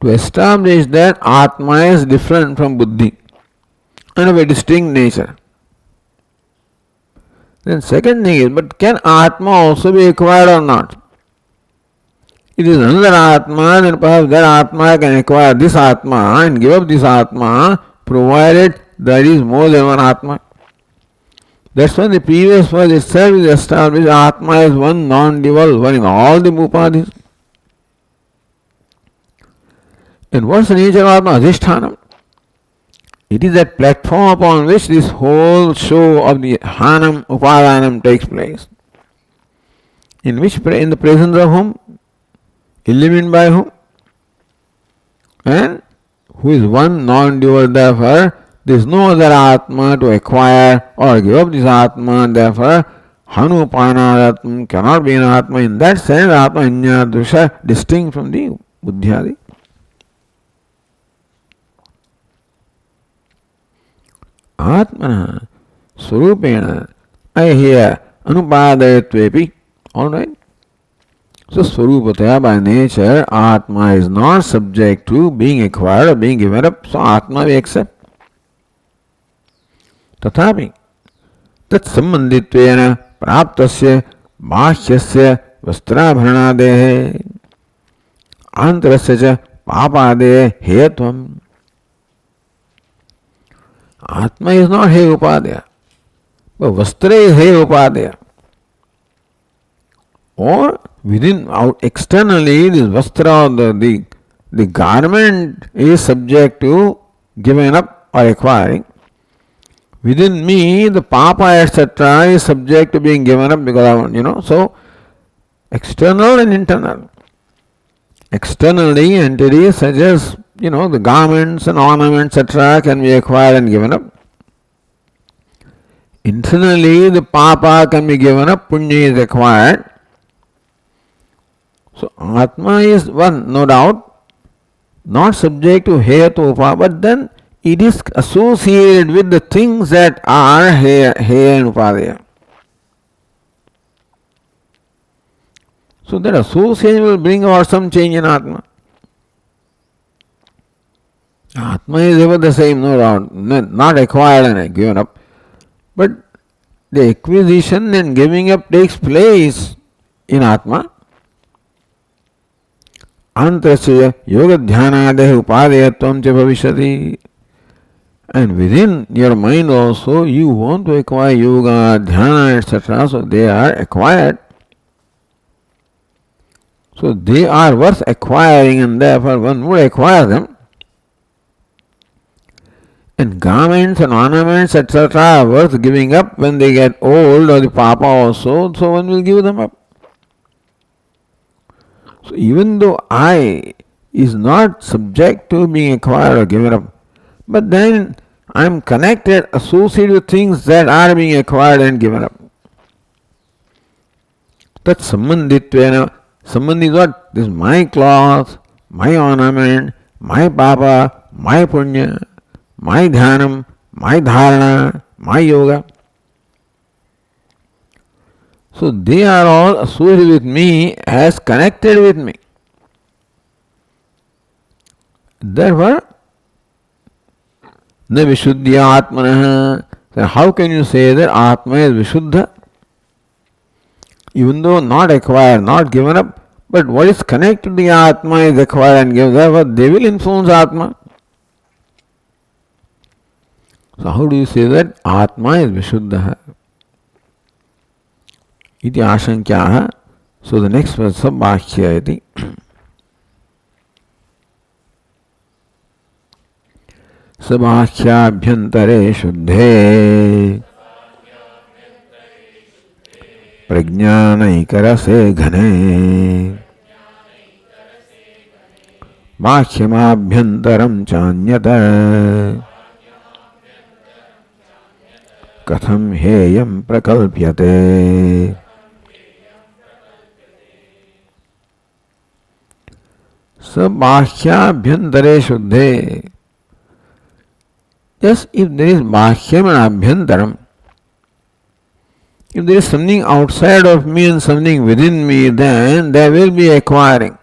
To establish that Atma is different from buddhi and of a distinct nature. Then second thing is, but can Atma also be acquired or not? It is another Atma, then perhaps that Atma can acquire this Atma and give up this Atma, provided there is more than one Atma. That's why the previous verse itself is established, Atma is one non-dual, one in all the upadhis. And what's the nature of Atma? Adhishthanam. It is that platform upon which this whole show of the Hanam Upadanam takes place. In the presence of whom? Illumined by whom? and who is one non-dual, therefore there is no other Atma to acquire or give up this Atma, and therefore Hanupanadatma cannot be an Atma. In that sense, Atma Anyadusha distinct from the Buddhyadi. Atmana Swarupena I hear Anupadayatvepi. Alright? So Swarupataya by nature, Atma is not subject to being acquired or being given up. So Atma we accept. Tathapi tat sambandhitvena praptasya bāhyasya vastrabharanadehe antarasya cha papadehe heyatvam. Atma is not He Upadaya, but Vastra is He Upadaya. Or within, out, externally, this Vastra, the garment is subject to giving up or acquiring. Within me, the Papa, etc., is subject to being given up because I want, so external and internal. Externally, entities such as the garments and ornaments, etc., can be acquired and given up. Internally, the papa can be given up, punya is acquired. So, Atma is one, no doubt, not subject to hetu upa, but then it is associated with the things that are here and upadaya. So, that association will bring about some change in Atma. Atma is ever the same, no doubt, not acquired and given up. But the acquisition and giving up takes place in Atma. Antarasya yoga dhyanadeh upadayatvam cha bhavishyati. And within your mind also you want to acquire yoga, dhyana, etc. So they are acquired. So they are worth acquiring and therefore one would acquire them. And garments and ornaments, etc., are worth giving up when they get old, or the papa also, so one will give them up. So even though I is not subject to being acquired or given up, but then I am connected, associated with things that are being acquired and given up. Tat sambandhitvena, sambandhi is what? This is my cloth, my ornament, my papa, my punya, my dhyanam, my dharana, my yoga. So they are all associated with me as connected with me. Therefore, na vishuddhya atmanah. Then how can you say that Atma is Vishuddha? Even though not acquired, not given up, but what is connected to the Atma is acquired and given. Therefore, they will influence Atma. So how do you say that Atma is Vishuddha? Iti ashankyaha. So the next verse of Bhakya iti. Sabhakyabhyantare shuddhe prajnanaikarase ghane bhakhyamabhyantaram chanyata katham heyam prakalpyate. Sabhakyabhyantare shuddhe. Yes, if there is bhāhyam and abhyantaram, if there is something outside of me and something within me, then there will be acquiring.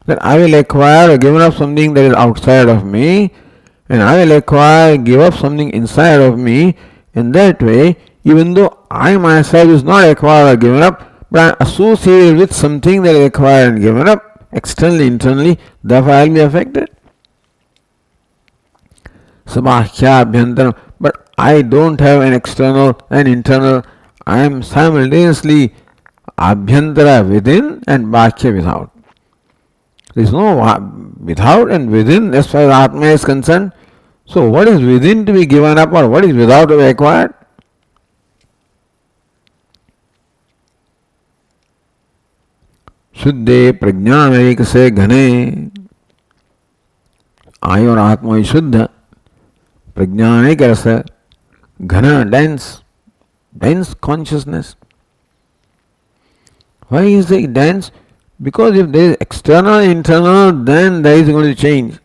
That I will acquire or give up something that is outside of me, and I will acquire, give up something inside of me. In that way, even though I myself is not acquired or given up, but I am associated with something that is acquired and given up, externally, internally, therefore I will be affected. Sabhakhya abhyantaram, but I don't have an external and internal. I am simultaneously abhyantara within and bhakhya without. There is no without and within as far as Atma is concerned. So what is within to be given up or what is without to be acquired? Shuddhe prajnanaikase ghane. I or Atma is Shuddha, Prajnanaika Rasa, Ghana, dense consciousness. Why is it dense? Because if there is external, internal, then there is going to change.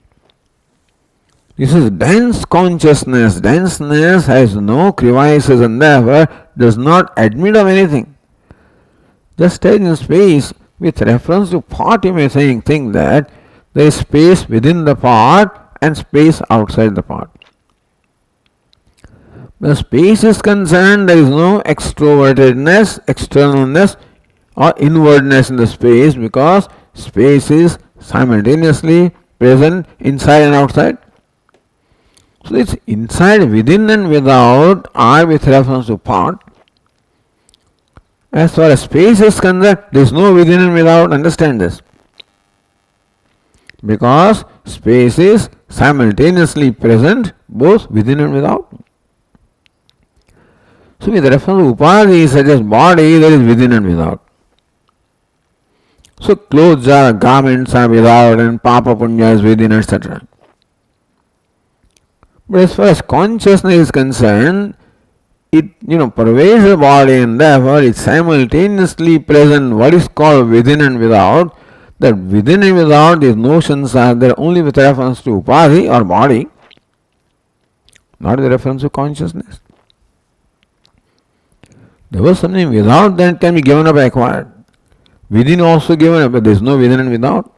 This is dense consciousness. Denseness has no crevices and therefore does not admit of anything. Just as in space, with reference to part, you may think that there is space within the part and space outside the part. Where space is concerned, there is no extrovertedness, externalness, or inwardness in the space because space is simultaneously present inside and outside. So it's inside, within and without are with reference to part. As far as space is concerned, there is no within and without. Understand this. Because space is simultaneously present both within and without. So with reference to upadhi such as body, there is within and without. So clothes are, garments are without and papa punya is within, etc. But as far as consciousness is concerned, it pervades the body and therefore it's simultaneously present what is called within and without. That within and without these notions are there only with reference to upadhi or body, not with reference to consciousness. There was something without that can be given up, acquired. Within also given up, but there is no within and without.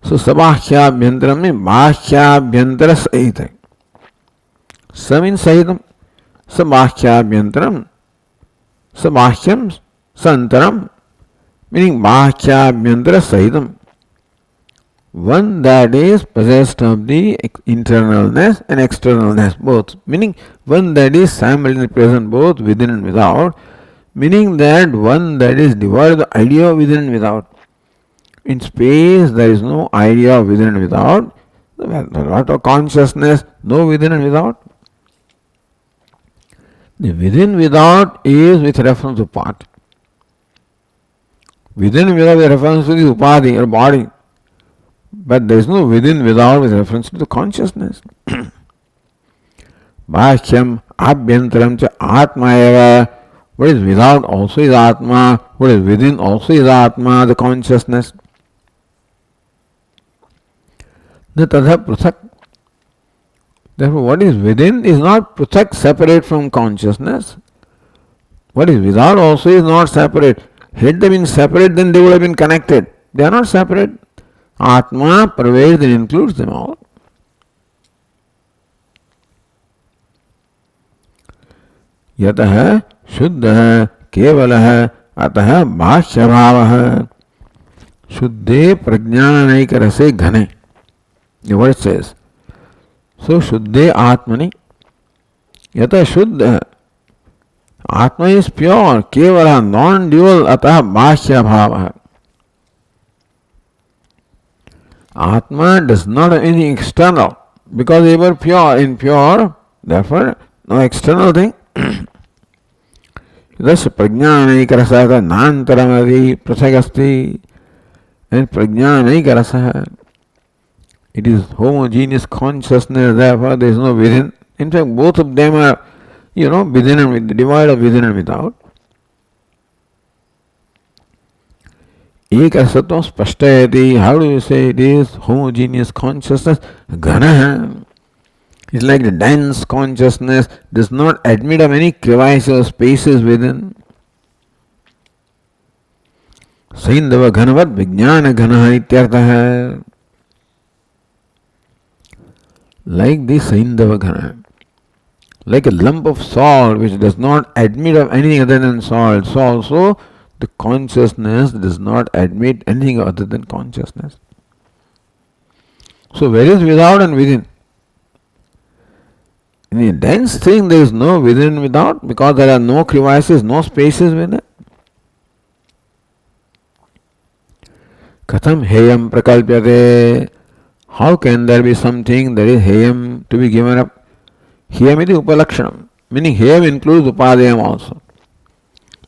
So sabhahyabhyantaram means bhahyabhyantara sahita. Sa means sahitam. Sabhahyabhyantaram. Sabhahyam santaram. Meaning bhahyabhyantara sahitam. One that is possessed of the internalness and externalness both. Meaning one that is simultaneously present both within and without. Meaning that one that is devoid of the idea of within and without. In space, there is no idea of within and without. The lot of consciousness, no within and without. The within without is with reference to part. Within without with reference to the upadhi or body. But there is no within without with reference to the consciousness. Bhashyam abhyantaram cha atma eva. What is without also is atma. What is within also is atma, the consciousness. Tadha pruthak. Therefore, what is within is not pruthak, separate from consciousness. What is without also is not separate. Had they been separate, then they would have been connected. They are not separate. Atma pervades and includes them all. Yatah shuddha kevalah atah bhashyabhavah shuddhe prajnanaika rase ghane. The word says, so shuddhe atmani yatah shuddha. Atma is pure, kevalah, non-dual, atah bhashyabhavah. Atma does not have anything external because they were pure, impure, therefore no external thing. Thus prajnanaika rasa nantaramadi prathagasti and prajnanaika rasa. It is homogeneous consciousness, therefore there is no within. In fact, both of them are, within and without, devoid of within and without. Ekasatvam spashtayati. How do you say it is homogeneous consciousness? Ghana. It's like the dense consciousness does not admit of any crevices or spaces within. Saindava ghanavat vijnana ghana ityartha. Like the Saindava ghana. Like a lump of salt which does not admit of anything other than salt. So also the consciousness does not admit anything other than consciousness. So where is without and within? In a dense thing there is no within and without because there are no crevices, no spaces within it. Katham heyam prakalpyate. How can there be something that is heyam to be given up? Heyam is upalakshanam, meaning heyam includes upadayam also.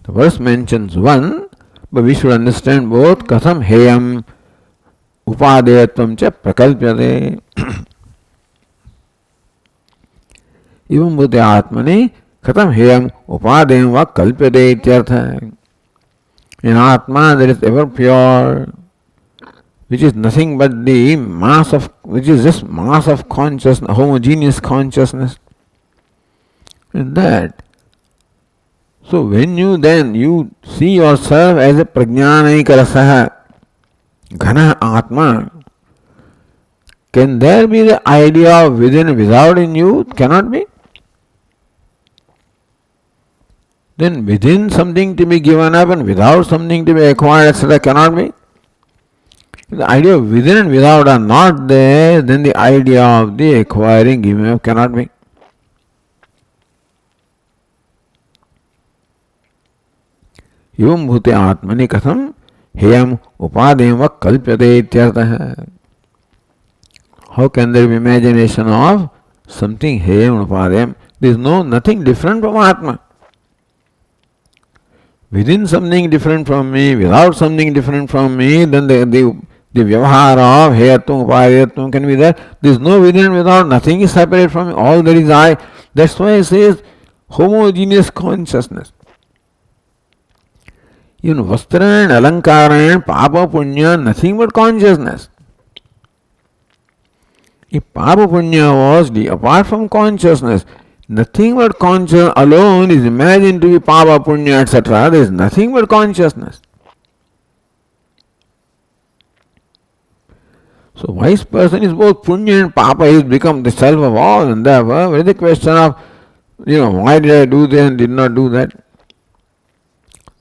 The verse mentions one, but we should understand both katham heyam उपादेयत्वं च प्रकल्प्यते। एवं भूते आत्मनि कथम हेयम उपादेयं वा कल्प्यते इत्यर्थः। In Atma there is ever pure, which is nothing but the mass of, which is just mass of consciousness, homogeneous consciousness. In that, so when you see yourself as a prajnanaika rasaha, ghana atma, can there be the idea of within and without in you? Cannot be. Then within something to be given up and without something to be acquired, etc., cannot be. If the idea of within and without are not there, then the idea of the acquiring, giving up cannot be. एवं भूते आत्मनि कथम हेयम उपादेयं वा कल्प्यते इत्यर्थः। How can there be imagination of something heyam upadayam? There is nothing different from Atma. Within something different from me, without something different from me, then the vyavahara of heyatvam upadayatvam can be there. There is no within and without, nothing is separate from me, all there is I. That's why it says homogeneous consciousness. Even vastra and alankara and papa punya, nothing but consciousness. If papa punya was apart from consciousness, nothing but consciousness alone is imagined to be papa punya, etc. There is nothing but consciousness. So wise person is both punya and papa. He has become the self of all, and therefore there is the question of, why did I do this and did not do that?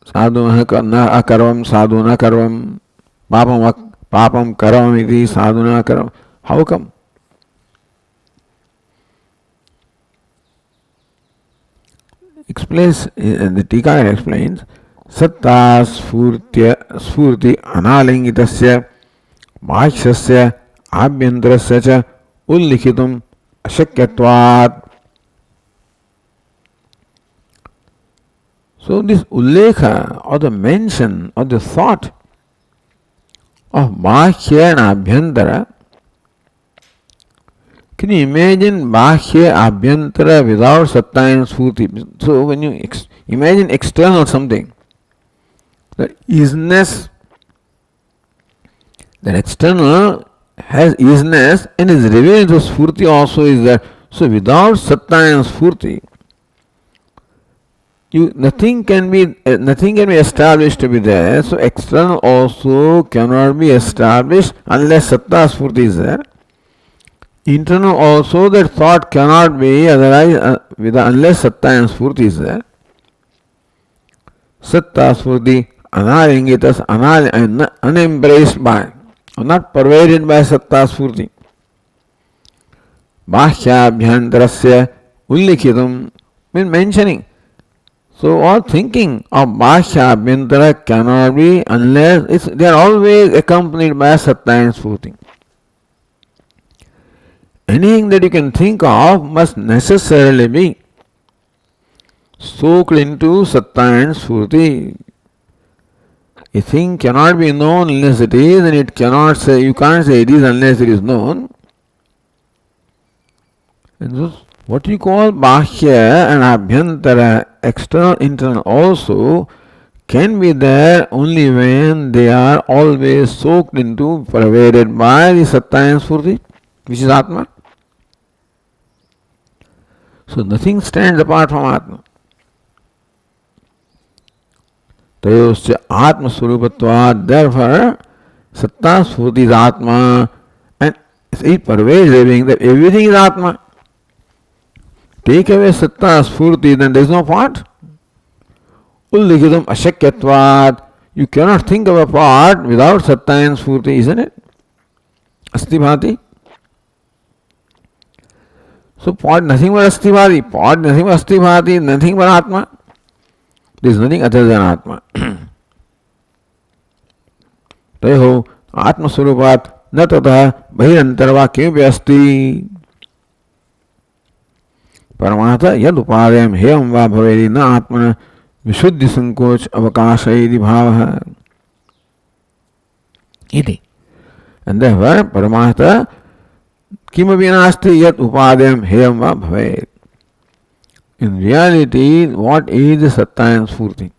Sadhu na akarvam, sadhu na karvam, papam karvam iti, sadhu na karvam. How come? Explains, the Tika explains, satta spurti analingitasya bhashyasya abhyantarasya cha ullikhitum ashakyatvat. So this ullekha, or the mention, or the thought of bhashya and abhyantara, can you imagine bhashya, abhyantara without satta and spurti? So when you imagine external something, that isness, that external has isness and is revealed, so spurti also is there. So without satta and spurti, nothing can be established to be there. So external also cannot be established unless satta spurti is there. Internal also, that thought cannot be otherwise unless satta and spurti is there. Satta spurti analingitas, unembraced by, or not pervaded by satta spurti. Bhashyabhyantarasya ullikhitam, means mentioning. So all thinking of bhashyabhyantara cannot be unless they are always accompanied by satta and spurti. Anything that you can think of must necessarily be soaked into satta and spurti. A thing cannot be known unless it is, and you can't say it is unless it is known. And so what you call bhashya and abhyantara, external, internal also, can be there only when they are always soaked into, pervaded by the satta and spurti, which is Atma. So nothing stands apart from Atma. Tayosya Atma Swarupatvat, therefore satta spurti is Atma, and it pervades everything, that everything is Atma. Take away satta spurti, then there is no part. Ullikhitam ashakyatvat, you cannot think of a part without satta and spurti, isn't it? Asti bhati. So part nothing but asti bhati, part nothing but asti bhati, nothing but Atma. There is nothing other than Atma. Tayo Atma Swarupat न ततः बहिरंतर्वा किमपि अस्ति परमार्थ यद उपादेयं हेयं वा भवेदि न आत्मन विशुद्धि संकोच अवकाश इति भावः इति. And therefore, Paramartha kimapi nasti yat upadayam heyam va bhavet. In reality, what is the Satta and Sfurti?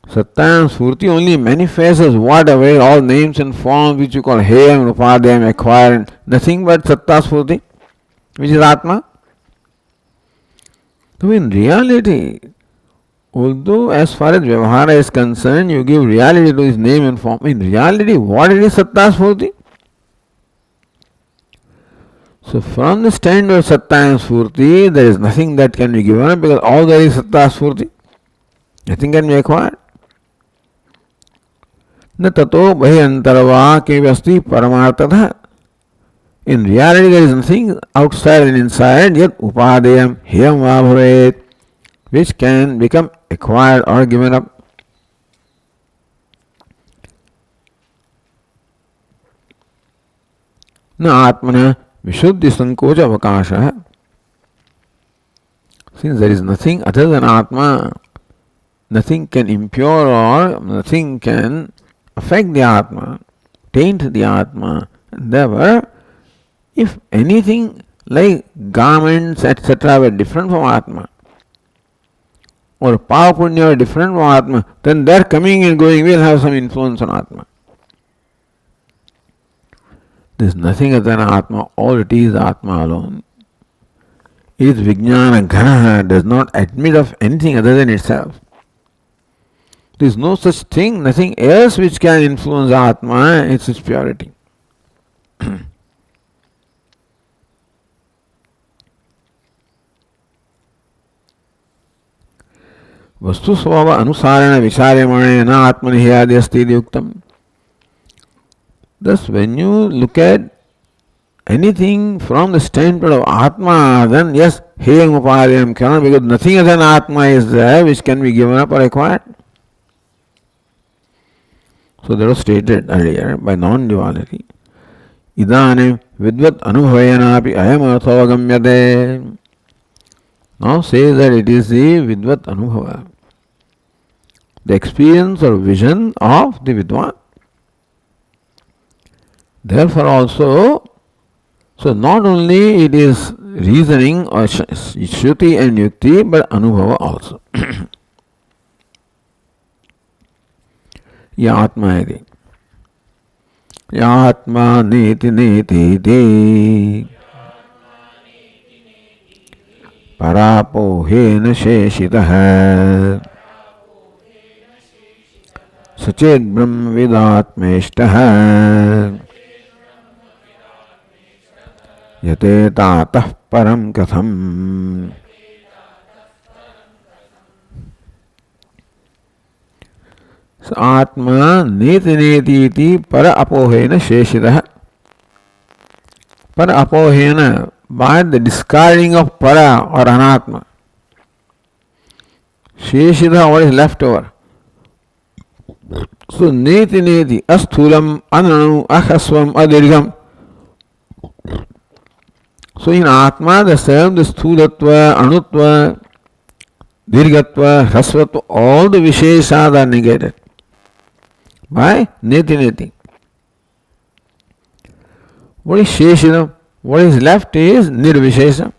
Satta and Sfurti only manifests as whatever, all names and forms which you call heyam, upadayam, acquired, nothing but Satta Sfurti, which is Atma. So in reality, although as far as Vyavahara is concerned, you give reality to his name and form, in reality, what is Satta Sfurti? So from the standard of Satta and Sfurti, there is nothing that can be given up because all there is Satta Sfurti. Nothing can be acquired. न ततो बहिरंतरवा किमपि अस्ति परमार्थतः. In reality, there is nothing outside and inside yet upadayam hiyam va bhavet, which can become acquired or given up. न आत्मना विशुद्धि संकोच अवकाशः. Since there is nothing other than Atma, nothing can impure or nothing can affect the Atma, taint the Atma. And therefore, if anything like garments, etc., were different from Atma, or Pava Punya were different from Atma, then their coming and going will have some influence on Atma. There is nothing other than Atma, all it is Atma alone. Its Vijnana Ghana does not admit of anything other than itself. There is no such thing, nothing else which can influence Atma, it's its purity. वस्तु स्वभाव अनुसारेण विचार्यमाणे न आत्मनिह्यादि अस्ति इति उक्तम्. Thus, when you look at anything from the standpoint of Atma, then yes, heyam upadayam cannot, because nothing other than Atma is there which can be given up or acquired. So that was stated earlier by non-duality. Idanim vidvat anubhavenapi ayam arthogamyate. Now says that it is the vidvat anubhava, the experience or vision of the vidwan. Therefore also, so not only it is reasoning or shruti and yukti, but anubhava also. या आत्मा है दी, या आत्मा नीति नीति दे परापोहेन शेषितः सचेत ब्रह्मविदात्मेष्टः यते तातः परम कथम्. आत्मा नीति नीति पर अपोहेन शेषितः. पर अपोहेन, by the discarding of para or anatma. Sheshita, what is left over. So neti neti asthulam ananu ahasvam adirgham. So in Atma the same, the sthulatva, anutva, dirghatva, hrasvatva, all the visheshas are negated by neti neti. What is sheshita? What is left is nirvishesha.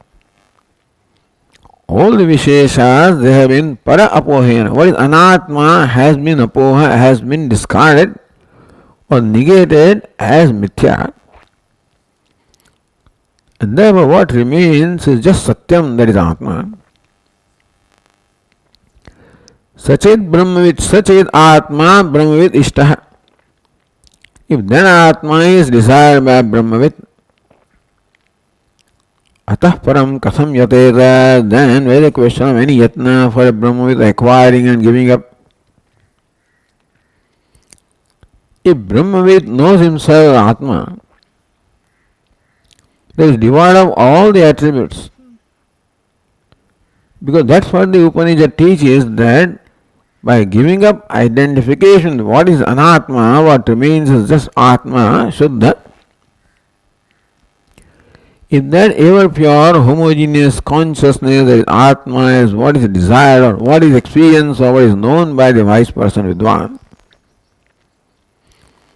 All the visheshas, they have been para apohena. What is anatma has been apoha, has been discarded or negated as mithya. And therefore what remains is just satyam, that is atma. Sachet brahmavid, sachet atma brahmavid ishtaha. If then atma is desired by brahmavid, atah param katham yateta, then where the question of any yatna for a brahmavid acquiring and giving up. If brahmavid knows himself atma, they is devoid of all the attributes. Because that's what the Upanishad teaches, that by giving up identification, what is anatma, what remains is just atma, shuddha. If that ever pure homogeneous consciousness, that is atma, is what is desired or what is experienced or what is known by the wise person Vidwan,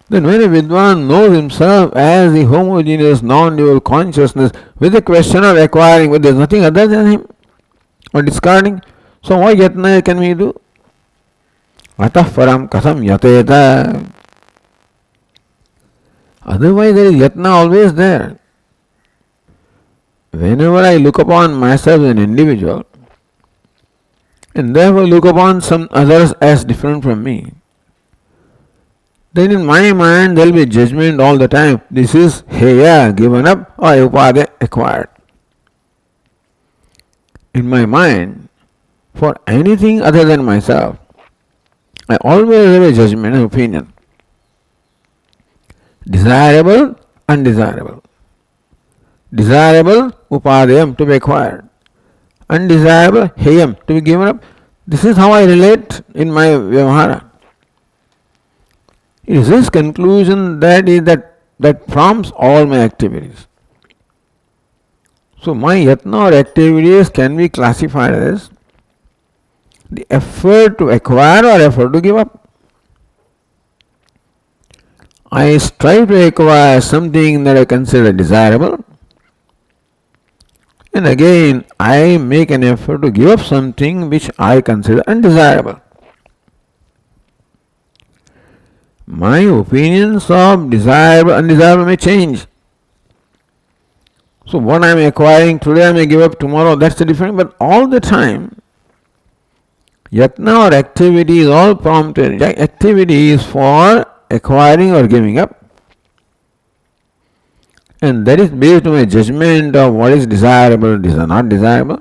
Then when a Vidwan knows himself as the homogeneous non-dual consciousness with the question of acquiring, but there is nothing other than him, or discarding, so what yatna can we do? Atah param katham yateta. Otherwise there is yatna always there. Whenever I look upon myself as an individual, and therefore look upon some others as different from me, then in my mind there will be judgment all the time. This is heya, given up, or upadya, acquired. In my mind, for anything other than myself, I always have a judgment and opinion. Desirable, undesirable. Desirable, upadayam, to be acquired. Undesirable, heyam, to be given up. This is how I relate in my vyavahara. It is this conclusion that prompts all my activities. So my yatna or activities can be classified as the effort to acquire or effort to give up. I strive to acquire something that I consider desirable, and again I make an effort to give up something which I consider undesirable. My opinions of desirable and undesirable may change. So what I am acquiring today I may give up tomorrow, that's the difference. But all the time, yatna or activity is all prompted. Activity is for acquiring or giving up. And that is based on a judgment of what is desirable, what is not desirable.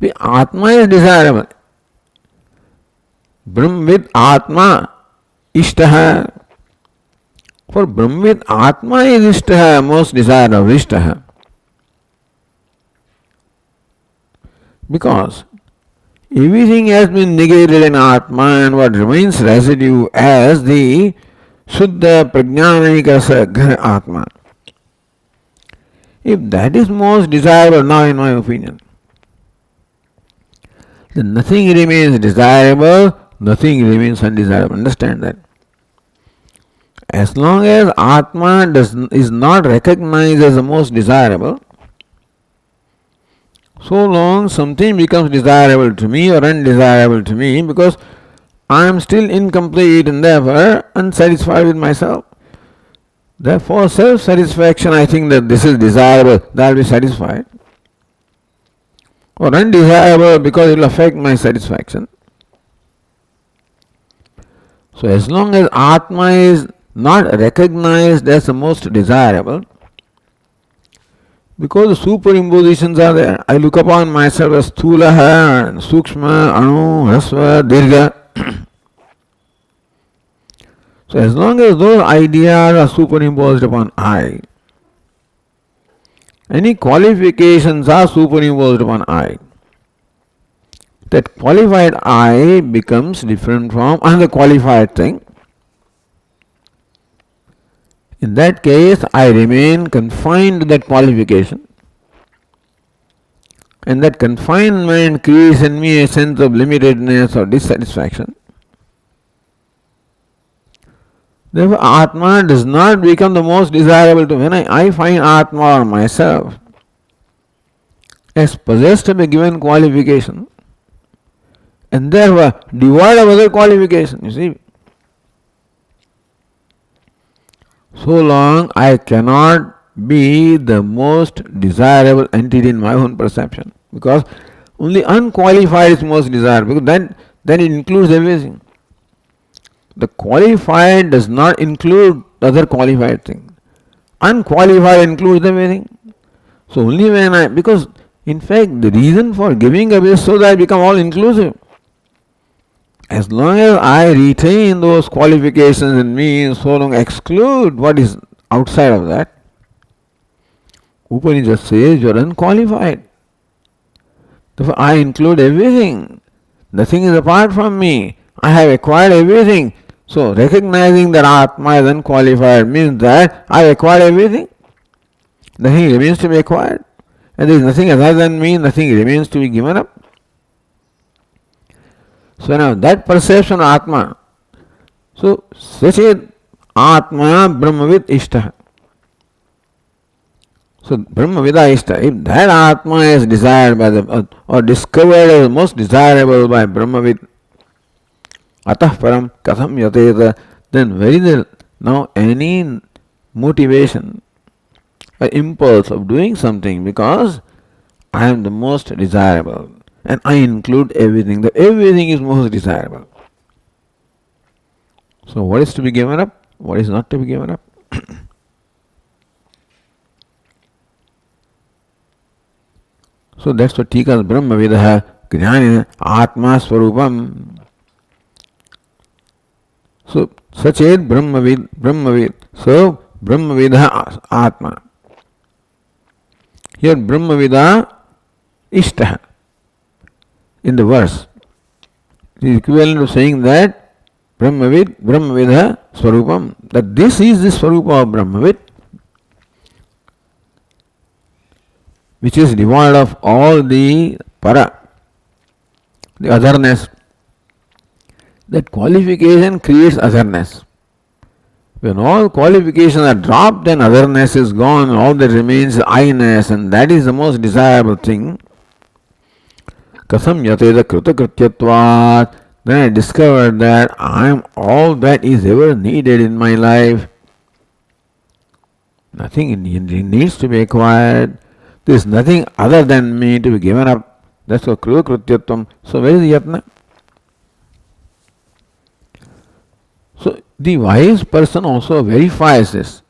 The Atma is desirable. Brahmvid Atma Ishtaha. For Brahmvid Atma is Ishtaha, most desired of Ishtaha. Because everything has been negated in Atma, and what remains residue as the Suddha Prajnanika Ghar Atma. If that is most desirable now in my opinion, then nothing remains desirable, nothing remains undesirable. Understand that. As long as Atma is not recognized as the most desirable, so long something becomes desirable to me or undesirable to me, because I am still incomplete and therefore unsatisfied with myself. Therefore, self-satisfaction, I think that this is desirable, that will be satisfied. Or undesirable because it will affect my satisfaction. So as long as Atma is not recognized as the most desirable, because the superimpositions are there, I look upon myself as Sthulaha, Sukshma, Anu, Hasva, Dirgha. So as long as those ideas are superimposed upon I, any qualifications are superimposed upon I, that qualified I becomes different from another qualified thing. In that case, I remain confined to that qualification, and that confinement creates in me a sense of limitedness or dissatisfaction. Therefore, Atma does not become the most desirable to me. When I find Atma or myself as possessed of a given qualification, and therefore devoid of other qualification, you see, so long I cannot be the most desirable entity in my own perception, because only unqualified is most desirable, because then it includes everything. The qualified does not include other qualified things. Unqualified includes everything. So only when because in fact the reason for giving up is so that I become all inclusive. As long as I retain those qualifications in me, so long exclude what is outside of that, Upanishad says you are unqualified. Therefore I include everything. Nothing is apart from me. I have acquired everything. So recognizing that Atma is unqualified means that I acquired everything. Nothing remains to be acquired. And there is nothing other than me, nothing remains to be given up. So now that perception of Atma, So, Sachet Atma Brahmavid Ishta. So, Brahmavida Ishta, if that Atma is desired by the, or discovered as most desirable by Brahmavid, Atah Param Katham Yateta, then where is there now any motivation, an impulse of doing something because I am the most desirable and I include everything, that everything is most desirable. So, what is to be given up? What is not to be given up? So that's what Tika Brahma Vidaha Jnani Atma Swarupam. So Sachet Brahmavid. So Brahmavidha Atma. Here Brahmavida Ishtaha in the verse. It is equivalent to saying that Brahmavidha Swarupam. That this is the Swarupa of Brahmavid, which is devoid of all the para, the otherness. That qualification creates otherness. When all qualifications are dropped, then otherness is gone, all that remains is I-ness, and that is the most desirable thing. Kasam yateda kritakrityatvat. Then I discovered that I am all that is ever needed in my life. Nothing needs to be acquired. There is nothing other than me to be given up. That's what kritakrityatvam. So where is the yatna? So the wise person also verifies this.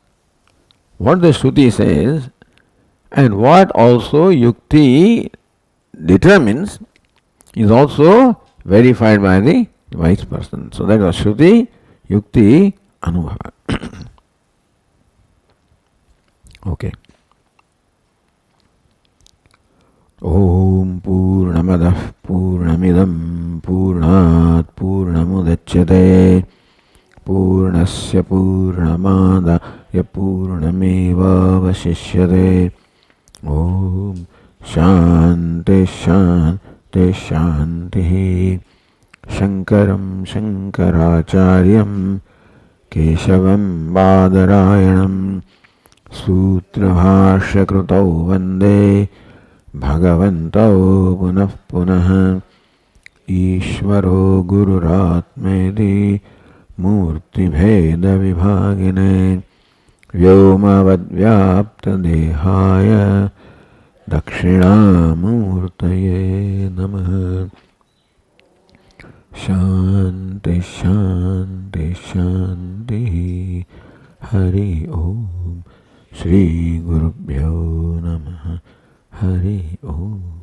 What the Shruti says and what also Yukti determines is also verified by the wise person. So that was Shruti, Yukti, Anubhava. Okay. Om Purnamadah Purnamidam Purnat Purnamudachyate Purnasya Purnamadaya Purnameva Vasishyate. Om Shanti Shanti Shanti. Shankaram Shankaracharyam Keshavam Badarayanam Sutrabhashya Krutau Vande Bhagavantau Punah Punah. Ishvaro Gururatmedi Murti Bheda Vibhagine Vyomavad Dehaya Dakshinamurtaye Namaha. Shanti Shanti Shanti. Hari Om. Shri Gurubhyo Namaha. Hari Om.